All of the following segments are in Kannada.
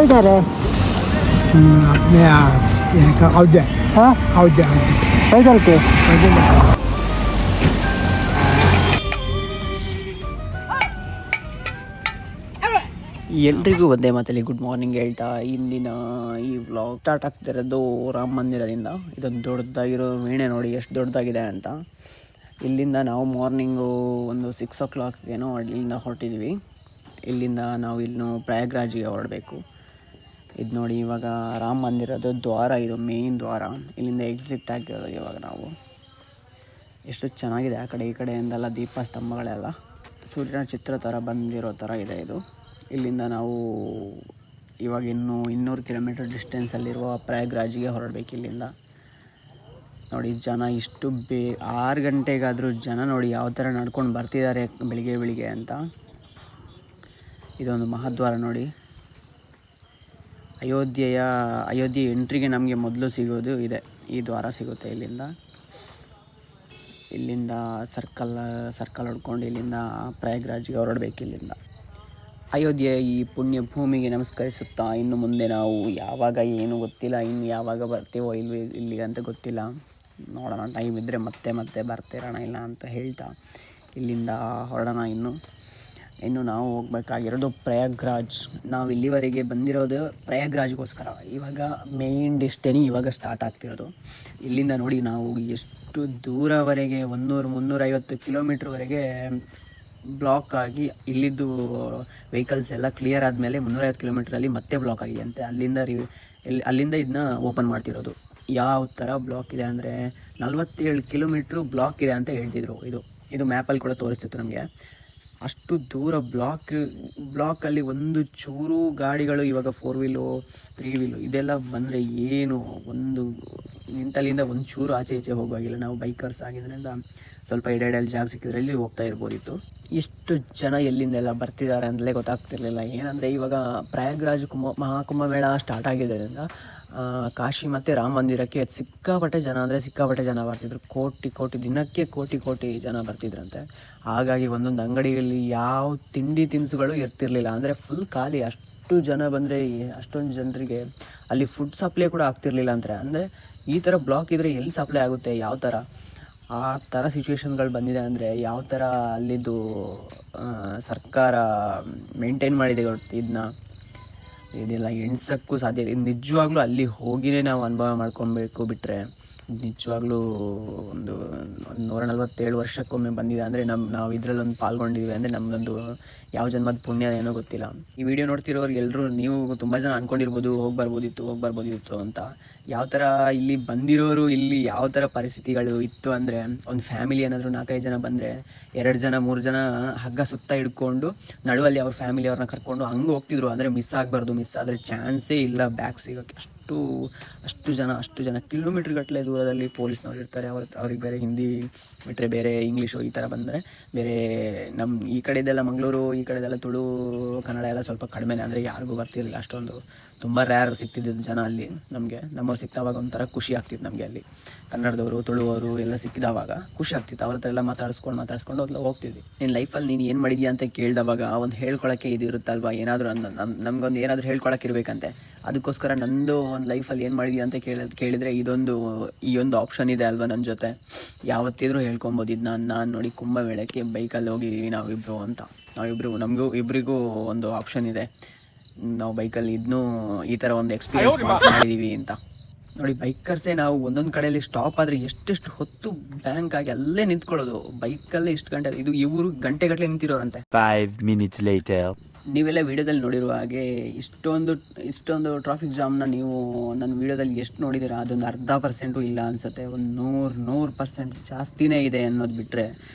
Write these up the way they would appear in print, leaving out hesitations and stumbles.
ಇದ್ದಾರೆ? अपने औजे ಹಾಂ, औजे ಪೈದಲ್ಕೆ. ಎಲ್ರಿಗೂ ಒಂದೇ ಮಾತಲ್ಲಿ ಗುಡ್ ಮಾರ್ನಿಂಗ್ ಹೇಳ್ತಾ ಇಂದಿನ ಈ ವ್ಲಾಗ್ ಸ್ಟಾರ್ಟ್ ಆಗ್ತಿರೋದು ರಾಮ ಮಂದಿರದಿಂದ. ಇದೊಂದು ದೊಡ್ಡದಾಗಿರೋ ವೀಣೆ ನೋಡಿ ಎಷ್ಟು ದೊಡ್ಡದಾಗಿದೆ ಅಂತ. ಇಲ್ಲಿಂದ ನಾವು ಮಾರ್ನಿಂಗು ಒಂದು 6 o'clock ಏನೋ ಇಲ್ಲಿಂದ ಹೊರಟಿದ್ವಿ. ಇಲ್ಲಿಂದ ನಾವು ಇನ್ನು ಪ್ರಯಾಗ್ರಾಜಿಗೆ ಹೊರಡಬೇಕು. ಇದು ನೋಡಿ ಇವಾಗ ರಾಮ ಮಂದಿರದ ದ್ವಾರ, ಇದು ಮೇನ್ ದ್ವಾರ. ಇಲ್ಲಿಂದ ಎಕ್ಸಿಟ್ ಆಗಿರೋದು ಇವಾಗ ನಾವು. ಎಷ್ಟು ಚೆನ್ನಾಗಿದೆ ಆ ಕಡೆ ಈ ಕಡೆಯಿಂದೆಲ್ಲ ದೀಪ ಸ್ತಂಭಗಳೆಲ್ಲ ಸೂರ್ಯನ ಚಿತ್ರ ಥರ ಬಂದಿರೋ ಥರ ಇದೆ ಇದು. ಇಲ್ಲಿಂದ ನಾವು ಇವಾಗ ಇನ್ನೂ 200 ಕಿಲೋಮೀಟರ್ ಡಿಸ್ಟೆನ್ಸಲ್ಲಿರುವ ಪ್ರಯಾಗ್ರಾಜಿಗೆ ಹೊರಡಬೇಕು. ಇಲ್ಲಿಂದ ನೋಡಿ ಜನ ಇಷ್ಟು 6 ಗಂಟೆಗಾದರೂ ಜನ ನೋಡಿ ಯಾವ ಥರ ನಡ್ಕೊಂಡು ಬರ್ತಿದ್ದಾರೆ ಬೆಳಿಗ್ಗೆ ಅಂತ. ಇದೊಂದು ಮಹಾದ್ವಾರ ನೋಡಿ. ಅಯೋಧ್ಯೆ ಎಂಟ್ರಿಗೆ ನಮಗೆ ಮೊದಲು ಸಿಗೋದು ಇದೆ, ಈ ದ್ವಾರ ಸಿಗುತ್ತೆ. ಇಲ್ಲಿಂದ ಸರ್ಕಲ್ ಹೊಡ್ಕೊಂಡು ಇಲ್ಲಿಂದ ಪ್ರಯಾಗ್ರಾಜ್ಗೆ ಹೊರಡಬೇಕು. ಇಲ್ಲಿಂದ ಅಯೋಧ್ಯೆ ಈ ಪುಣ್ಯ ಭೂಮಿಗೆ ನಮಸ್ಕರಿಸುತ್ತಾ ಇನ್ನು ಮುಂದೆ ನಾವು ಯಾವಾಗ ಏನು ಗೊತ್ತಿಲ್ಲ, ಇನ್ನು ಯಾವಾಗ ಬರ್ತೀವೋ ಇಲ್ಲಿಗೆ ಅಂತ ಗೊತ್ತಿಲ್ಲ, ನೋಡೋಣ, ಟೈಮ್ ಇದ್ದರೆ ಮತ್ತೆ ಬರ್ತಿರೋಣ ಇಲ್ಲ ಅಂತ ಹೇಳ್ತಾ ಇಲ್ಲಿಂದ ಹೊರಡೋಣ. ಇನ್ನು ನಾವು ಹೋಗ್ಬೇಕಾಗಿರೋದು ಪ್ರಯಾಗ್ರಾಜ್. ನಾವು ಇಲ್ಲಿವರೆಗೆ ಬಂದಿರೋದು ಪ್ರಯಾಗ್ರಾಜ್ಗೋಸ್ಕರ. ಇವಾಗ ಮೇನ್ ಡೆಸ್ಟಿನಿ ಇವಾಗ ಸ್ಟಾರ್ಟ್ ಆಗ್ತಿರೋದು. ಇಲ್ಲಿಂದ ನೋಡಿ ನಾವು ಎಷ್ಟು ದೂರವರೆಗೆ 350 ಕಿಲೋಮೀಟ್ರ್ವರೆಗೆ ಬ್ಲಾಕ್ ಆಗಿ ಇಲ್ಲಿದ್ದು ವೆಹಿಕಲ್ಸ್ ಎಲ್ಲ ಕ್ಲಿಯರ್ ಆದಮೇಲೆ 350 ಕಿಲೋಮೀಟ್ರಲ್ಲಿ ಮತ್ತೆ ಬ್ಲಾಕ್ ಆಗಿದೆ ಅಂತೆ. ಅಲ್ಲಿಂದ ಇದನ್ನ ಓಪನ್ ಮಾಡ್ತಿರೋದು. ಯಾವ ಥರ ಬ್ಲಾಕ್ ಇದೆ ಅಂದರೆ 47 ಕಿಲೋಮೀಟ್ರು ಬ್ಲಾಕ್ ಇದೆ ಅಂತ ಹೇಳ್ತಿದ್ರು. ಇದು ಮ್ಯಾಪಲ್ಲಿ ಕೂಡ ತೋರಿಸ್ತಿತ್ತು ನಮಗೆ. ಅಷ್ಟು ದೂರ ಬ್ಲಾಕಲ್ಲಿ ಒಂದು ಚೂರು ಗಾಡಿಗಳು ಇವಾಗ 4 ವೀಲು 3 ವೀಲು ಇದೆಲ್ಲ ಬಂದರೆ ಏನು ಒಂದು ನಿಂತಲ್ಲಿಂದ ಒಂದು ಚೂರು ಆಚೆ ಈಚೆ ಹೋಗುವಾಗಿಲ್ಲ. ನಾವು ಬೈಕರ್ಸ್ ಆಗಿದ್ದರಿಂದ ಸ್ವಲ್ಪ ಎಡೆಯಲ್ಲಿ ಜಾಗ ಸಿಕ್ಕಿದ್ರೆ ಇಲ್ಲಿ ಹೋಗ್ತಾ ಇರ್ಬೋದಿತ್ತು. ಇಷ್ಟು ಜನ ಎಲ್ಲಿಂದೆಲ್ಲ ಬರ್ತಿದ್ದಾರೆ ಅಂತಲೇ ಗೊತ್ತಾಗ್ತಿರ್ಲಿಲ್ಲ. ಏನಂದರೆ ಇವಾಗ ಪ್ರಯಾಗ್ರಾಜ್ ಮಹಾಕುಂಭಮೇಳ ಸ್ಟಾರ್ಟ್ ಆಗಿದ್ದರಿಂದ ಕಾಶಿ ಮತ್ತು ರಾಮ ಮಂದಿರಕ್ಕೆ ಸಿಕ್ಕಾಪಟ್ಟೆ ಜನ ಬರ್ತಿದ್ರು. ಕೋಟಿ ದಿನಕ್ಕೆ ಕೋಟಿ ಜನ ಬರ್ತಿದ್ರಂತೆ. ಹಾಗಾಗಿ ಒಂದೊಂದು ಅಂಗಡಿಯಲ್ಲಿ ಯಾವ ತಿಂಡಿ ತಿನಿಸುಗಳು ಇರ್ತಿರ್ಲಿಲ್ಲ, ಅಂದರೆ ಫುಲ್ ಖಾಲಿ. ಅಷ್ಟು ಜನ ಬಂದರೆ ಅಷ್ಟೊಂದು ಜನರಿಗೆ ಅಲ್ಲಿ ಫುಡ್ ಸಪ್ಲೈ ಕೂಡ ಆಗ್ತಿರ್ಲಿಲ್ಲ ಅಂದರೆ ಈ ಥರ ಬ್ಲಾಕ್ ಇದ್ದರೆ ಎಲ್ಲಿ ಸಪ್ಲೈ ಆಗುತ್ತೆ, ಯಾವ ಥರ ಆ ಥರ ಸಿಚುವೇಶನ್ಗಳು ಬಂದಿದೆ. ಅಂದರೆ ಯಾವ ಥರ ಅಲ್ಲಿದ್ದು ಸರ್ಕಾರ ಮೇಂಟೈನ್ ಮಾಡಿದೆ ಇದೆಲ್ಲ ಎಣ್ಸೋಕ್ಕೂ ಸಾಧ್ಯ ಇಲ್ಲ. ನಿಜವಾಗ್ಲೂ ಅಲ್ಲಿ ಹೋಗಿಯೇ ನಾವು ಅನುಭವ ಮಾಡ್ಕೊಬೇಕು. ಬಿಟ್ಟರೆ ನಿಜವಾಗ್ಲೂ ಒಂದು 147 ವರ್ಷಕ್ಕೊಮ್ಮೆ ಬಂದಿದೆ ಅಂದರೆ ನಾವು ಇದರಲ್ಲೊಂದು ಪಾಲ್ಗೊಂಡಿದ್ದೀವಿ ಅಂದರೆ ನಮ್ಮದೊಂದು ಯಾವ ಜನ್ಮದ ಪುಣ್ಯ ಏನೋ ಗೊತ್ತಿಲ್ಲ. ಈ ವಿಡಿಯೋ ನೋಡ್ತಿರೋರು ಎಲ್ಲರೂ ನೀವು ತುಂಬ ಜನ ಅಂದ್ಕೊಂಡಿರ್ಬೋದು ಹೋಗಿ ಬರ್ಬೋದಿತ್ತು ಅಂತ. ಯಾವ ಥರ ಇಲ್ಲಿ ಬಂದಿರೋರು ಇಲ್ಲಿ ಯಾವ ಥರ ಪರಿಸ್ಥಿತಿಗಳು ಇತ್ತು ಅಂದರೆ, ಒಂದು ಫ್ಯಾಮಿಲಿ ಏನಾದರೂ 4-5 ಜನ ಬಂದರೆ 2 ಜನ 3 ಜನ ಹಗ್ಗ ಸುತ್ತ ಹಿಡ್ಕೊಂಡು ನಡುವಲ್ಲಿ ಅವ್ರ ಫ್ಯಾಮಿಲಿಯವ್ರನ್ನ ಕರ್ಕೊಂಡು ಹಂಗೆ ಹೋಗ್ತಿದ್ರು. ಅಂದರೆ ಮಿಸ್ ಆದರೆ ಚಾನ್ಸೇ ಇಲ್ಲ ಬ್ಯಾಗ್ ಸಿಗೋಕ್ಕೆ. ಅಷ್ಟು ಜನ ಕಿಲೋಮೀಟ್ರ್ ಗಟ್ಟಲೆ ದೂರದಲ್ಲಿ ಪೊಲೀಸ್ನವ್ರು ಇರ್ತಾರೆ. ಅವ್ರಿಗೆ ಬೇರೆ ಹಿಂದಿ ಬಿಟ್ಟರೆ ಬೇರೆ ಇಂಗ್ಲೀಷು ಈ ಥರ ಬಂದರೆ ಬೇರೆ ನಮ್ಮ ಈ ಕಡೆದೆಲ್ಲ ಮಂಗಳೂರು ಈ ಕಡೆದೆಲ್ಲ ತುಳು ಕನ್ನಡ ಎಲ್ಲ ಸ್ವಲ್ಪ ಕಡಿಮೆನೇ. ಅಂದರೆ ಯಾರಿಗೂ ಬರ್ತಿರಲಿಲ್ಲ ಅಷ್ಟೊಂದು. ತುಂಬ ರ್ಯಾರ್ ಸಿಗ್ತಿದ್ದ ಜನ ಅಲ್ಲಿ ನಮ್ಮವ್ರು ಸಿಕ್ಕಿದವಾಗ ಒಂಥರ ಖುಷಿ ಆಗ್ತಿತ್ತು ನಮಗೆ. ಅಲ್ಲಿ ಕನ್ನಡದವರು ತುಳುವರು ಎಲ್ಲ ಸಿಕ್ಕಿದವಾಗ ಖುಷಿ ಆಗ್ತಿತ್ತು. ಅವ್ರ ಹತ್ರ ಎಲ್ಲ ಮಾತಾಡಿಸ್ಕೊಂಡು ಹೋಗ್ತಿದ್ವಿ. ನಿನ್ನ ಲೈಫಲ್ಲಿ ನೀನು ಏನು ಮಾಡಿದ್ಯಾ ಅಂತ ಕೇಳಿದವಾಗ ಒಂದು ಹೇಳ್ಕೊಳಕ್ಕೆ ಇದು ಇರುತ್ತಲ್ವ, ಏನಾದರೂ ನಮಗೊಂದು ಏನಾದರೂ ಹೇಳ್ಕೊಳಕ್ಕೆ ಇರಬೇಕಂತೆ. ಅದಕ್ಕೋಸ್ಕರ ನಂದು ಒಂದು ಲೈಫಲ್ಲಿ ಏನು ಮಾಡಿದ್ಯಾ ಅಂತ ಕೇಳಿದರೆ ಈ ಒಂದು ಆಪ್ಷನ್ ಇದೆ ಅಲ್ವಾ ನನ್ನ ಜೊತೆ. ಯಾವತ್ತಿದ್ರೂ ಹೇಳ್ಕೊಬೋದು. ಇದು ನಾನು ನೋಡಿ ಕುಂಭಮೇಳಕ್ಕೆ ಬೈಕಲ್ಲಿ ಹೋಗಿದ್ದೀವಿ ನಾವಿಬ್ಬರು ಇಬ್ಬರಿಗೂ ಒಂದು ಆಪ್ಷನ್ ಇದೆ. ನಾವು ಬೈಕಲ್ಲಿ ಈ ಥರ ಒಂದು ಎಕ್ಸ್ಪೀರಿಯನ್ಸ್ ಮಾಡಿದ್ದೀವಿ ಅಂತ. ನೋಡಿ ಬೈಕರ್ಸೇ ನಾವು ಒಂದೊಂದು ಕಡೆಯಲ್ಲಿ ಸ್ಟಾಪ್ ಆದರೆ ಎಷ್ಟು ಹೊತ್ತು ಬ್ಯಾಂಕ್ ಆಗಿ ಅಲ್ಲೇ ನಿಂತ್ಕೊಳ್ಳೋದು. ಬೈಕಲ್ಲೇ ಇಷ್ಟು ಗಂಟೆ, ಇವರು ಗಂಟೆಗಟ್ಟಲೆ ನಿಂತಿರೋರಂತೆ. 5 minutes later. ನೀವೆಲ್ಲ ವೀಡಿಯೋದಲ್ಲಿ ನೋಡಿರುವ ಹಾಗೆ ಇಷ್ಟೊಂದು ಟ್ರಾಫಿಕ್ ಜಾಮ್ನ ನೀವು ನನ್ನ ವೀಡಿಯೋದಲ್ಲಿ ಎಷ್ಟು ನೋಡಿದ್ದೀರಾ, ಅದೊಂದು 0.5% ಇಲ್ಲ ಅನಿಸುತ್ತೆ. ಒಂದು 100% ಜಾಸ್ತಿನೇ ಇದೆ ಅನ್ನೋದು ಬಿಟ್ಟರೆ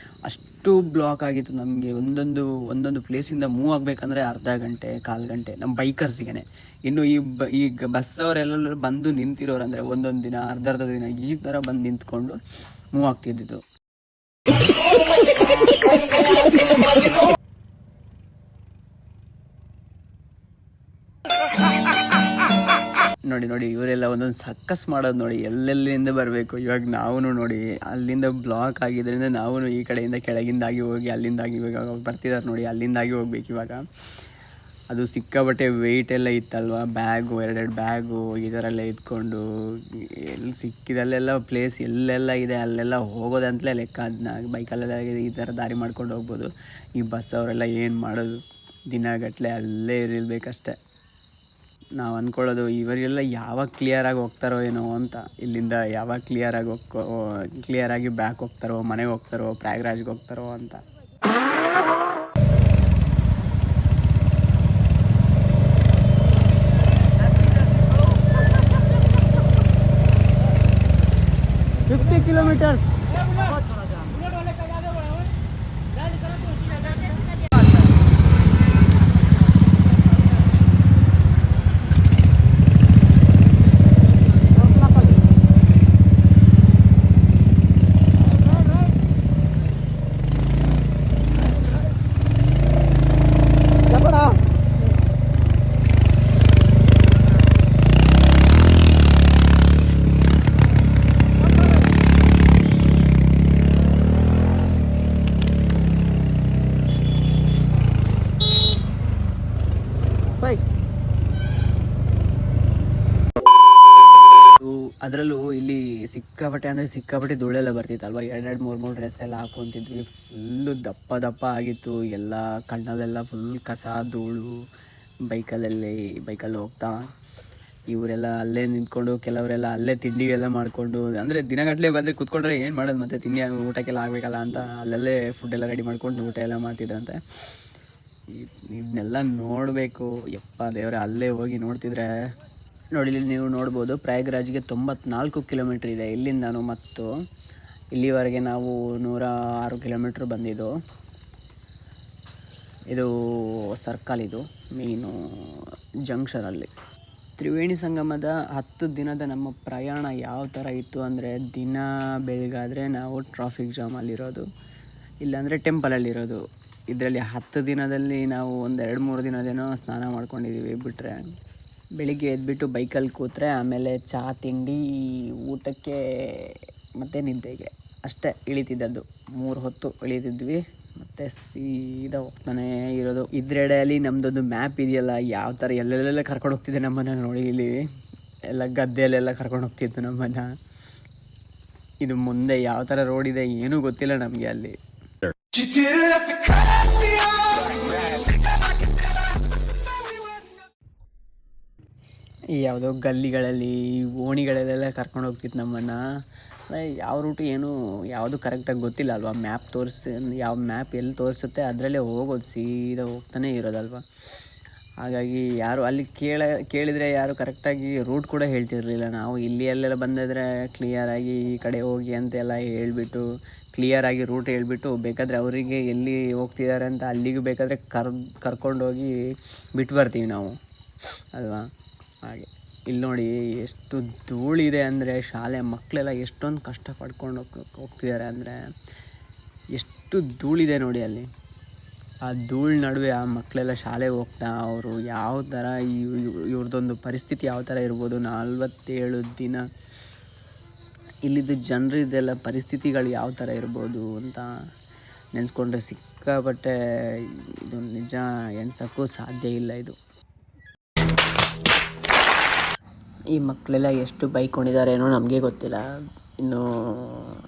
ಅಷ್ಟು ಬ್ಲಾಕ್ ಆಗಿತ್ತು ನಮಗೆ. ಒಂದೊಂದು ಪ್ಲೇಸಿಂದ ಮೂವ್ ಆಗಬೇಕಂದ್ರೆ ಅರ್ಧ ಗಂಟೆ 1/4 ಗಂಟೆ ನಮ್ಮ ಬೈಕರ್ಸಿಗೆ. ಇನ್ನು ಈ ಬಸ್ ಅವರೆಲ್ಲರೂ ಬಂದು ನಿಂತಿರೋರಂದರೆ ಒಂದೊಂದು ದಿನ ಅರ್ಧ ದಿನ ಈ ಥರ ಬಂದು ನಿಂತ್ಕೊಂಡು ಮೂವ್ ಆಗ್ತಿದ್ದಿದ್ದು. ನೋಡಿ ಇವರೆಲ್ಲ ಒಂದೊಂದು ಸರ್ಕಸ್ ಮಾಡೋದು ನೋಡಿ, ಎಲ್ಲೆಲ್ಲಿಂದ ಬರಬೇಕು. ಇವಾಗ ನಾವು ನೋಡಿ ಅಲ್ಲಿಂದ ಬ್ಲಾಕ್ ಆಗಿದ್ದರಿಂದ ನಾವು ಈ ಕಡೆಯಿಂದ ಕೆಳಗಿಂದಾಗಿ ಹೋಗಿ ಅಲ್ಲಿಂದಾಗಿ ಇವಾಗ ಬರ್ತಿದ್ದಾರೆ ನೋಡಿ, ಅಲ್ಲಿಂದಾಗಿ ಹೋಗ್ಬೇಕು. ಇವಾಗ ಅದು ಸಿಕ್ಕಾಬಟ್ಟೆ ವೆಯ್ಟ್ ಎಲ್ಲ ಇತ್ತಲ್ವ, ಬ್ಯಾಗು 2 ಬ್ಯಾಗು ಈ ಥರ ಎಲ್ಲ ಎತ್ಕೊಂಡು ಎಲ್ಲಿ ಸಿಕ್ಕಿದಲ್ಲೆಲ್ಲ ಪ್ಲೇಸ್ ಎಲ್ಲೆಲ್ಲ ಇದೆ ಅಲ್ಲೆಲ್ಲ ಹೋಗೋದಂತಲೇ ಲೆಕ್ಕ. ಅದನ್ನ ಬೈಕಲ್ಲೆಲ್ಲ ಈ ಥರ ದಾರಿ ಮಾಡ್ಕೊಂಡು ಹೋಗ್ಬೋದು. ಈ ಬಸ್ ಅವರೆಲ್ಲ ಏನು ಮಾಡೋದು, ದಿನಗಟ್ಟಲೆ ಅಲ್ಲೇ ಇರಬೇಕಷ್ಟೆ. ನಾವು ಅಂದ್ಕೊಳ್ಳೋದು ಇವರೆಲ್ಲ ಯಾವಾಗ ಕ್ಲಿಯರಾಗಿ ಹೋಗ್ತಾರೋ ಏನೋ ಅಂತ, ಇಲ್ಲಿಂದ ಯಾವಾಗ ಕ್ಲಿಯರಾಗಿ ಬ್ಯಾಕ್ ಹೋಗ್ತಾರೋ, ಮನೆಗೆ ಹೋಗ್ತಾರೋ, ಪ್ರಯಾಗ್ರಾಜ್ಗೆ ಹೋಗ್ತಾರೋ ಅಂತ. ಕಿಲೋಮೀಟರ್ ಅದರಲ್ಲೂ ಇಲ್ಲಿ ಸಿಕ್ಕಾಪಟ್ಟೆ ಧೂಳೆಲ್ಲ ಬರ್ತಿತ್ತಲ್ವ. 2-3 ಡ್ರೆಸ್ ಎಲ್ಲ ಹಾಕ್ಕೊತಿದ್ವಿ. ಫುಲ್ಲು ದಪ್ಪ ಆಗಿತ್ತು ಎಲ್ಲ. ಕಣ್ಣಲ್ಲೆಲ್ಲ ಫುಲ್ ಕಸ ಧೂಳು. ಬೈಕಲ್ಲಿ ಹೋಗ್ತಾ ಇವರೆಲ್ಲ ಅಲ್ಲೇ ನಿಂತ್ಕೊಂಡು, ಕೆಲವರೆಲ್ಲ ಅಲ್ಲೇ ತಿಂಡಿ ಎಲ್ಲ ಮಾಡಿಕೊಂಡು, ಅಂದರೆ ದಿನಗಟ್ಟಲೆ ಬಂದರೆ ಕೂತ್ಕೊಂಡ್ರೆ ಏನು ಮಾಡೋದು, ಮತ್ತು ತಿಂಡಿ ಊಟಕ್ಕೆಲ್ಲ ಆಗಬೇಕಲ್ಲ ಅಂತ ಅಲ್ಲಲ್ಲೇ ಫುಡ್ಡೆಲ್ಲ ರೆಡಿ ಮಾಡ್ಕೊಂಡು ಊಟ ಎಲ್ಲ ಮಾಡ್ತಿದ್ರಂತೆ. ಇದನ್ನೆಲ್ಲ ನೋಡಬೇಕು. ಯಪ್ಪ ದೇವರೇ, ಅಲ್ಲೇ ಹೋಗಿ ನೋಡ್ತಿದ್ರೆ ನೋಡಿ. ಇಲ್ಲಿ ನೀವು ನೋಡ್ಬೋದು, ಪ್ರಯಾಗ್ರಾಜ್ಗೆ 94 ಕಿಲೋಮೀಟ್ರ್ ಇದೆ ಇಲ್ಲಿಂದನೂ. ಮತ್ತು ಇಲ್ಲಿವರೆಗೆ ನಾವು 106 ಕಿಲೋಮೀಟ್ರ್ ಬಂದಿದ್ದು. ಇದು ಸರ್ಕಲ್, ಇದು ಮೇಯ್ನು ಜಂಕ್ಷನಲ್ಲಿ. ತ್ರಿವೇಣಿ ಸಂಗಮದ 10 ದಿನದ ನಮ್ಮ ಪ್ರಯಾಣ ಯಾವ ಥರ ಇತ್ತು ಅಂದರೆ, ದಿನ ಬೆಳಗಾದರೆ ನಾವು ಟ್ರಾಫಿಕ್ ಜಾಮಲ್ಲಿರೋದು, ಇಲ್ಲಾಂದರೆ ಟೆಂಪಲಲ್ಲಿರೋದು. ಇದರಲ್ಲಿ 10 ದಿನದಲ್ಲಿ ನಾವು ಒಂದು 2-3 ದಿನದೇನೋ ಸ್ನಾನ ಮಾಡ್ಕೊಂಡಿದ್ದೀವಿ ಬಿಟ್ಟರೆ. ಬೆಳಿಗ್ಗೆ ಎದ್ಬಿಟ್ಟು ಬೈಕಲ್ಲಿ ಕೂತ್ರೆ ಆಮೇಲೆ ಚಹಾ ತಿಂಡಿ ಊಟಕ್ಕೆ ಮತ್ತು ನಿದ್ದೆಗೆ ಅಷ್ಟೇ ಇಳಿತಿದ್ದದ್ದು. 3 ಹೊತ್ತು ಇಳಿತಿದ್ವಿ ಮತ್ತು ಸೀದಾ ಹೋಗ್ತಾನೆ ಇರೋದು. ಇದರೆಡೆಯಲ್ಲಿ ನಮ್ಮದೊಂದು ಮ್ಯಾಪ್ ಇದೆಯಲ್ಲ, ಯಾವ ಥರ ಎಲ್ಲೆಲ್ಲ ಕರ್ಕೊಂಡು ಹೋಗ್ತಿದ್ದೆ ನಮ್ಮನ್ನು ನೋಡಿ. ಇಲ್ಲಿ ಎಲ್ಲ ಗದ್ದೆಯಲ್ಲೆಲ್ಲ ಕರ್ಕೊಂಡು ಹೋಗ್ತಿದ್ದು ನಮ್ಮನ್ನು. ಇದು ಮುಂದೆ ಯಾವ ಥರ ರೋಡ್ ಇದೆ ಏನೂ ಗೊತ್ತಿಲ್ಲ ನಮಗೆ ಅಲ್ಲಿ. ಈ ಯಾವುದೋ ಗಲ್ಲಿಗಳಲ್ಲಿ, ಓಣಿಗಳಲ್ಲೆಲ್ಲ ಕರ್ಕೊಂಡು ಹೋಗ್ತಿತ್ತು ನಮ್ಮನ್ನು. ಯಾವ ರೂಟು ಏನು ಯಾವುದು ಕರೆಕ್ಟಾಗಿ ಗೊತ್ತಿಲ್ಲ ಅಲ್ವಾ. ಯಾವ ಮ್ಯಾಪ್ ಎಲ್ಲಿ ತೋರಿಸುತ್ತೆ ಅದರಲ್ಲೇ ಹೋಗೋದು, ಸೀದಾ ಹೋಗ್ತಾನೆ ಇರೋದಲ್ವ. ಹಾಗಾಗಿ ಯಾರು ಅಲ್ಲಿ ಕೇಳಿದರೆ ಯಾರು ಕರೆಕ್ಟಾಗಿ ರೂಟ್ ಕೂಡ ಹೇಳ್ತಿರಲಿಲ್ಲ. ನಾವು ಇಲ್ಲಿ ಅಲ್ಲೆಲ್ಲ ಬಂದಿದ್ರೆ ಕ್ಲಿಯರಾಗಿ ಈ ಕಡೆ ಹೋಗಿ ಅಂತೆಲ್ಲ ಹೇಳ್ಬಿಟ್ಟು, ಕ್ಲಿಯರಾಗಿ ರೂಟ್ ಹೇಳ್ಬಿಟ್ಟು, ಬೇಕಾದರೆ ಅವರಿಗೆ ಎಲ್ಲಿ ಹೋಗ್ತಿದ್ದಾರೆ ಅಂತ ಅಲ್ಲಿಗೂ ಬೇಕಾದರೆ ಕರ್ಕೊಂಡೋಗಿ ಬಿಟ್ಟು ಬರ್ತೀವಿ ನಾವು ಅಲ್ವಾ. ಹಾಗೆ ಇಲ್ಲಿ ನೋಡಿ ಎಷ್ಟು ಧೂಳಿದೆ ಅಂದರೆ, ಶಾಲೆ ಮಕ್ಕಳೆಲ್ಲ ಎಷ್ಟೊಂದು ಕಷ್ಟ ಪಡ್ಕೊಂಡು ಹೋಗ್ತಿದ್ದಾರೆ ಅಂದರೆ, ಎಷ್ಟು ಧೂಳಿದೆ ನೋಡಿ ಅಲ್ಲಿ. ಆ ಧೂಳು ನಡುವೆ ಆ ಮಕ್ಕಳೆಲ್ಲ ಶಾಲೆಗೆ ಹೋಗ್ತಾ ಅವರು ಯಾವ ಥರ ಇವ್ರದ್ದೊಂದು ಪರಿಸ್ಥಿತಿ ಯಾವ ಥರ ಇರ್ಬೋದು. 47 ದಿನ ಇಲ್ಲಿದ್ದು ಜನರಿದ್ದೆಲ್ಲ ಪರಿಸ್ಥಿತಿಗಳು ಯಾವ ಥರ ಇರ್ಬೋದು ಅಂತ ನೆನೆಸ್ಕೊಂಡ್ರೆ ಸಿಕ್ಕಾಪಟ್ಟೆ ಇದು ನಿಜ ಎಣ್ಸೋಕ್ಕೂ ಸಾಧ್ಯ ಇಲ್ಲ. ಇದು ಈ ಮಕ್ಕಳೆಲ್ಲ ಎಷ್ಟು ಬೈಕೊಂಡಿದ್ದಾರೇನೋ ನಮಗೆ ಗೊತ್ತಿಲ್ಲ. ಇನ್ನು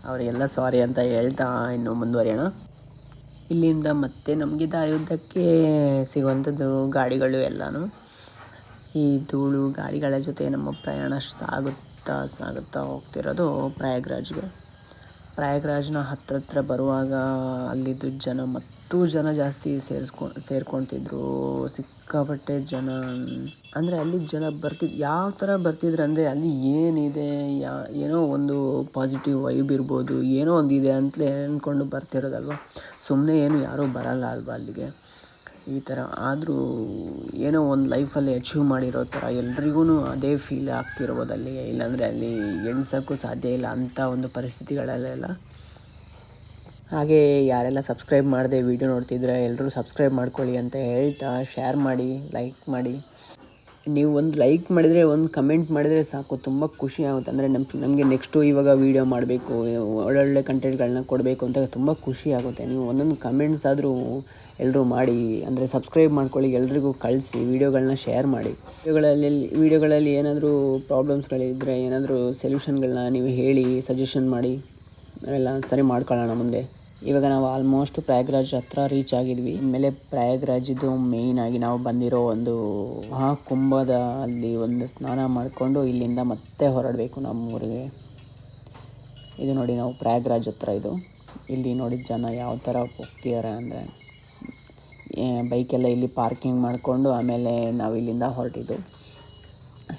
ಅವರಿಗೆಲ್ಲ ಸಾರಿ ಅಂತ ಹೇಳ್ತಾ ಇನ್ನು ಮುಂದುವರಿಯೋಣ. ಇಲ್ಲಿಂದ ಮತ್ತೆ ನಮಗೆ ದಾರಿಯುದ್ದಕ್ಕೆ ಸಿಗುವಂಥದ್ದು ಗಾಡಿಗಳು ಎಲ್ಲನೂ. ಈ ಧೂಳು ಗಾಡಿಗಳ ಜೊತೆ ನಮ್ಮ ಪ್ರಯಾಣ ಸಾಗುತ್ತಾ ಹೋಗ್ತಿರೋದು ಪ್ರಯಾಗ್ರಾಜ್ನ ಹತ್ರ ಬರುವಾಗ ಅಲ್ಲಿದ್ದು ಜನ ಜಾಸ್ತಿ ಸೇರ್ಕೊತಿದ್ರು. ಸಿಕ್ಕಾಪಟ್ಟೆ ಜನ ಅಂದರೆ ಅಲ್ಲಿ ಜನ ಯಾವ ಥರ ಬರ್ತಿದ್ರು ಅಂದರೆ, ಅಲ್ಲಿ ಏನಿದೆ ಏನೋ ಒಂದು ಪಾಸಿಟಿವ್ ವೈಬ್ ಇರ್ಬೋದು, ಏನೋ ಒಂದು ಇದೆ ಅಂತಲೇ ಅಂದ್ಕೊಂಡು ಬರ್ತಿರೋದಲ್ವ. ಸುಮ್ಮನೆ ಏನು ಯಾರೂ ಬರಲ್ಲ ಅಲ್ವ ಅಲ್ಲಿಗೆ. ಈ ಥರ ಆದರೂ ಏನೋ ಒಂದು ಲೈಫಲ್ಲಿ ಅಚೀವ್ ಮಾಡಿರೋ ಥರ ಎಲ್ರಿಗೂ ಅದೇ ಫೀಲ್ ಆಗ್ತಿರ್ಬೋದು ಅಲ್ಲಿಗೆ. ಇಲ್ಲಾಂದರೆ ಅಲ್ಲಿ ಎಣ್ಸೋಕ್ಕೂ ಸಾಧ್ಯ ಇಲ್ಲ ಅಂಥ ಒಂದು ಪರಿಸ್ಥಿತಿಗಳಲ್ಲೆಲ್ಲ. ಹಾಗೆ ಯಾರೆಲ್ಲ ಸಬ್ಸ್ಕ್ರೈಬ್ ಮಾಡದೆ ವೀಡಿಯೋ ನೋಡ್ತಿದ್ರೆ ಎಲ್ಲರೂ ಸಬ್ಸ್ಕ್ರೈಬ್ ಮಾಡ್ಕೊಳ್ಳಿ ಅಂತ ಹೇಳ್ತಾ, ಶೇರ್ ಮಾಡಿ, ಲೈಕ್ ಮಾಡಿ. ನೀವು ಒಂದು ಲೈಕ್ ಮಾಡಿದರೆ, ಒಂದು ಕಮೆಂಟ್ ಮಾಡಿದರೆ ಸಾಕು, ತುಂಬ ಖುಷಿ ಆಗುತ್ತೆ. ಅಂದರೆ ನಮಗೆ ನೆಕ್ಸ್ಟು ಇವಾಗ ವೀಡಿಯೋ ಮಾಡಬೇಕು, ಒಳ್ಳೊಳ್ಳೆ ಕಂಟೆಂಟ್ಗಳನ್ನ ಕೊಡಬೇಕು ಅಂತ ತುಂಬ ಖುಷಿ ಆಗುತ್ತೆ. ನೀವು ಒಂದೊಂದು ಕಮೆಂಟ್ಸ್ ಆದರೂ ಎಲ್ಲರೂ ಮಾಡಿ, ಅಂದರೆ ಸಬ್ಸ್ಕ್ರೈಬ್ ಮಾಡ್ಕೊಳ್ಳಿ, ಎಲ್ರಿಗೂ ಕಳಿಸಿ, ವೀಡಿಯೋಗಳನ್ನ ಶೇರ್ ಮಾಡಿ. ವೀಡಿಯೋಗಳಲ್ಲಿ ಏನಾದರೂ ಪ್ರಾಬ್ಲಮ್ಸ್ಗಳಿದ್ದರೆ, ಏನಾದರೂ ಸೊಲ್ಯೂಷನ್ಗಳನ್ನ ನೀವು ಹೇಳಿ, ಸಜೆಷನ್ ಮಾಡಿ, ಎಲ್ಲ ಸರಿ ಮಾಡ್ಕೊಳ್ಳೋಣ ಮುಂದೆ. ಇವಾಗ ನಾವು ಆಲ್ಮೋಸ್ಟ್ ಪ್ರಯಾಗ್ರಾಜ್ ಹತ್ರ ರೀಚ್ ಆಗಿದ್ವಿ. ಆಮೇಲೆ ಪ್ರಯಾಗ್ರಾಜಿದ್ದು ಮೇಯ್ನಾಗಿ ನಾವು ಬಂದಿರೋ ಒಂದು ಕುಂಭದ ಅಲ್ಲಿ ಒಂದು ಸ್ನಾನ ಮಾಡಿಕೊಂಡು ಇಲ್ಲಿಂದ ಮತ್ತೆ ಹೊರಡಬೇಕು ನಮ್ಮೂರಿಗೆ. ಇದು ನೋಡಿ, ನಾವು ಪ್ರಯಾಗ್ರಾಜ್ ಹತ್ರ ಇದು. ಇಲ್ಲಿ ನೋಡಿ ಜನ ಯಾವ ಥರ ಹೋಗ್ತಿದ್ದಾರೆ ಅಂದರೆ, ಬೈಕೆಲ್ಲ ಇಲ್ಲಿ ಪಾರ್ಕಿಂಗ್ ಮಾಡಿಕೊಂಡು ಆಮೇಲೆ ನಾವು ಇಲ್ಲಿಂದ ಹೊರಟಿದ್ದು.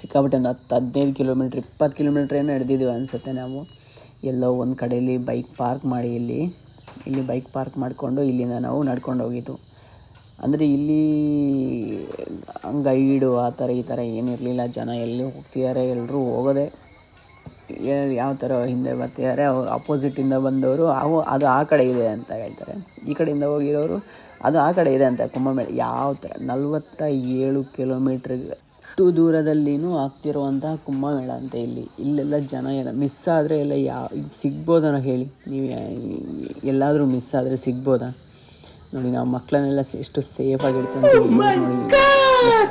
ಸಿಕ್ಕಾಪಟ್ಟೆ ಒಂದು 10-15 ಕಿಲೋಮೀಟ್ರ್, 20 ಕಿಲೋಮೀಟ್ರ್ ಏನೋ ನಡೆದಿದ್ದೀವಿ ಅನಿಸುತ್ತೆ. ನಾವು ಎಲ್ಲೋ ಒಂದು ಕಡೆಯಲ್ಲಿ ಬೈಕ್ ಪಾರ್ಕ್ ಮಾಡಿ ಇಲ್ಲಿ ಬೈಕ್ ಪಾರ್ಕ್ ಮಾಡಿಕೊಂಡು ಇಲ್ಲಿಂದ ನಾವು ನಡ್ಕೊಂಡು ಹೋಗಿದ್ದು. ಅಂದರೆ ಇಲ್ಲಿ ಗೈಡು ಆ ಥರ ಈ ಥರ ಏನಿರಲಿಲ್ಲ. ಜನ ಎಲ್ಲಿ ಹೋಗ್ತಿದ್ದಾರೆ, ಎಲ್ಲರೂ ಹೋಗೋದೆ ಯಾವ ಥರ ಹಿಂದೆ ಬರ್ತಿದ್ದಾರೆ. ಅವ್ರು ಆಪೋಸಿಟಿಂದ ಬಂದವರು ಅದು ಆ ಕಡೆ ಇದೆ ಅಂತ ಹೇಳ್ತಾರೆ, ಈ ಕಡೆಯಿಂದ ಹೋಗಿರೋರು ಅದು ಆ ಕಡೆ ಇದೆ ಅಂತ. ಕುಂಭಮೇಳ ಯಾವ ಥರ 47 ಕಿಲೋಮೀಟ್ರಿಗೆ ಅಷ್ಟು ದೂರದಲ್ಲಿನೂ ಆಗ್ತಿರುವಂತಹ ಕುಂಭಮೇಳ ಅಂತ. ಇಲ್ಲೆಲ್ಲ ಜನ ಎಲ್ಲ ಮಿಸ್ ಆದರೆ ಎಲ್ಲ ಇದು ಸಿಗ್ಬೋದಾ ಹೇಳಿ, ನೀವು ಎಲ್ಲಾದರೂ ಮಿಸ್ ಆದರೆ ಸಿಗ್ಬೋದಾ ನೋಡಿ. ನಾವು ಮಕ್ಕಳನ್ನೆಲ್ಲ ಎಷ್ಟು ಸೇಫಾಗಿ ಇಟ್ಕೊಂತೀವಿ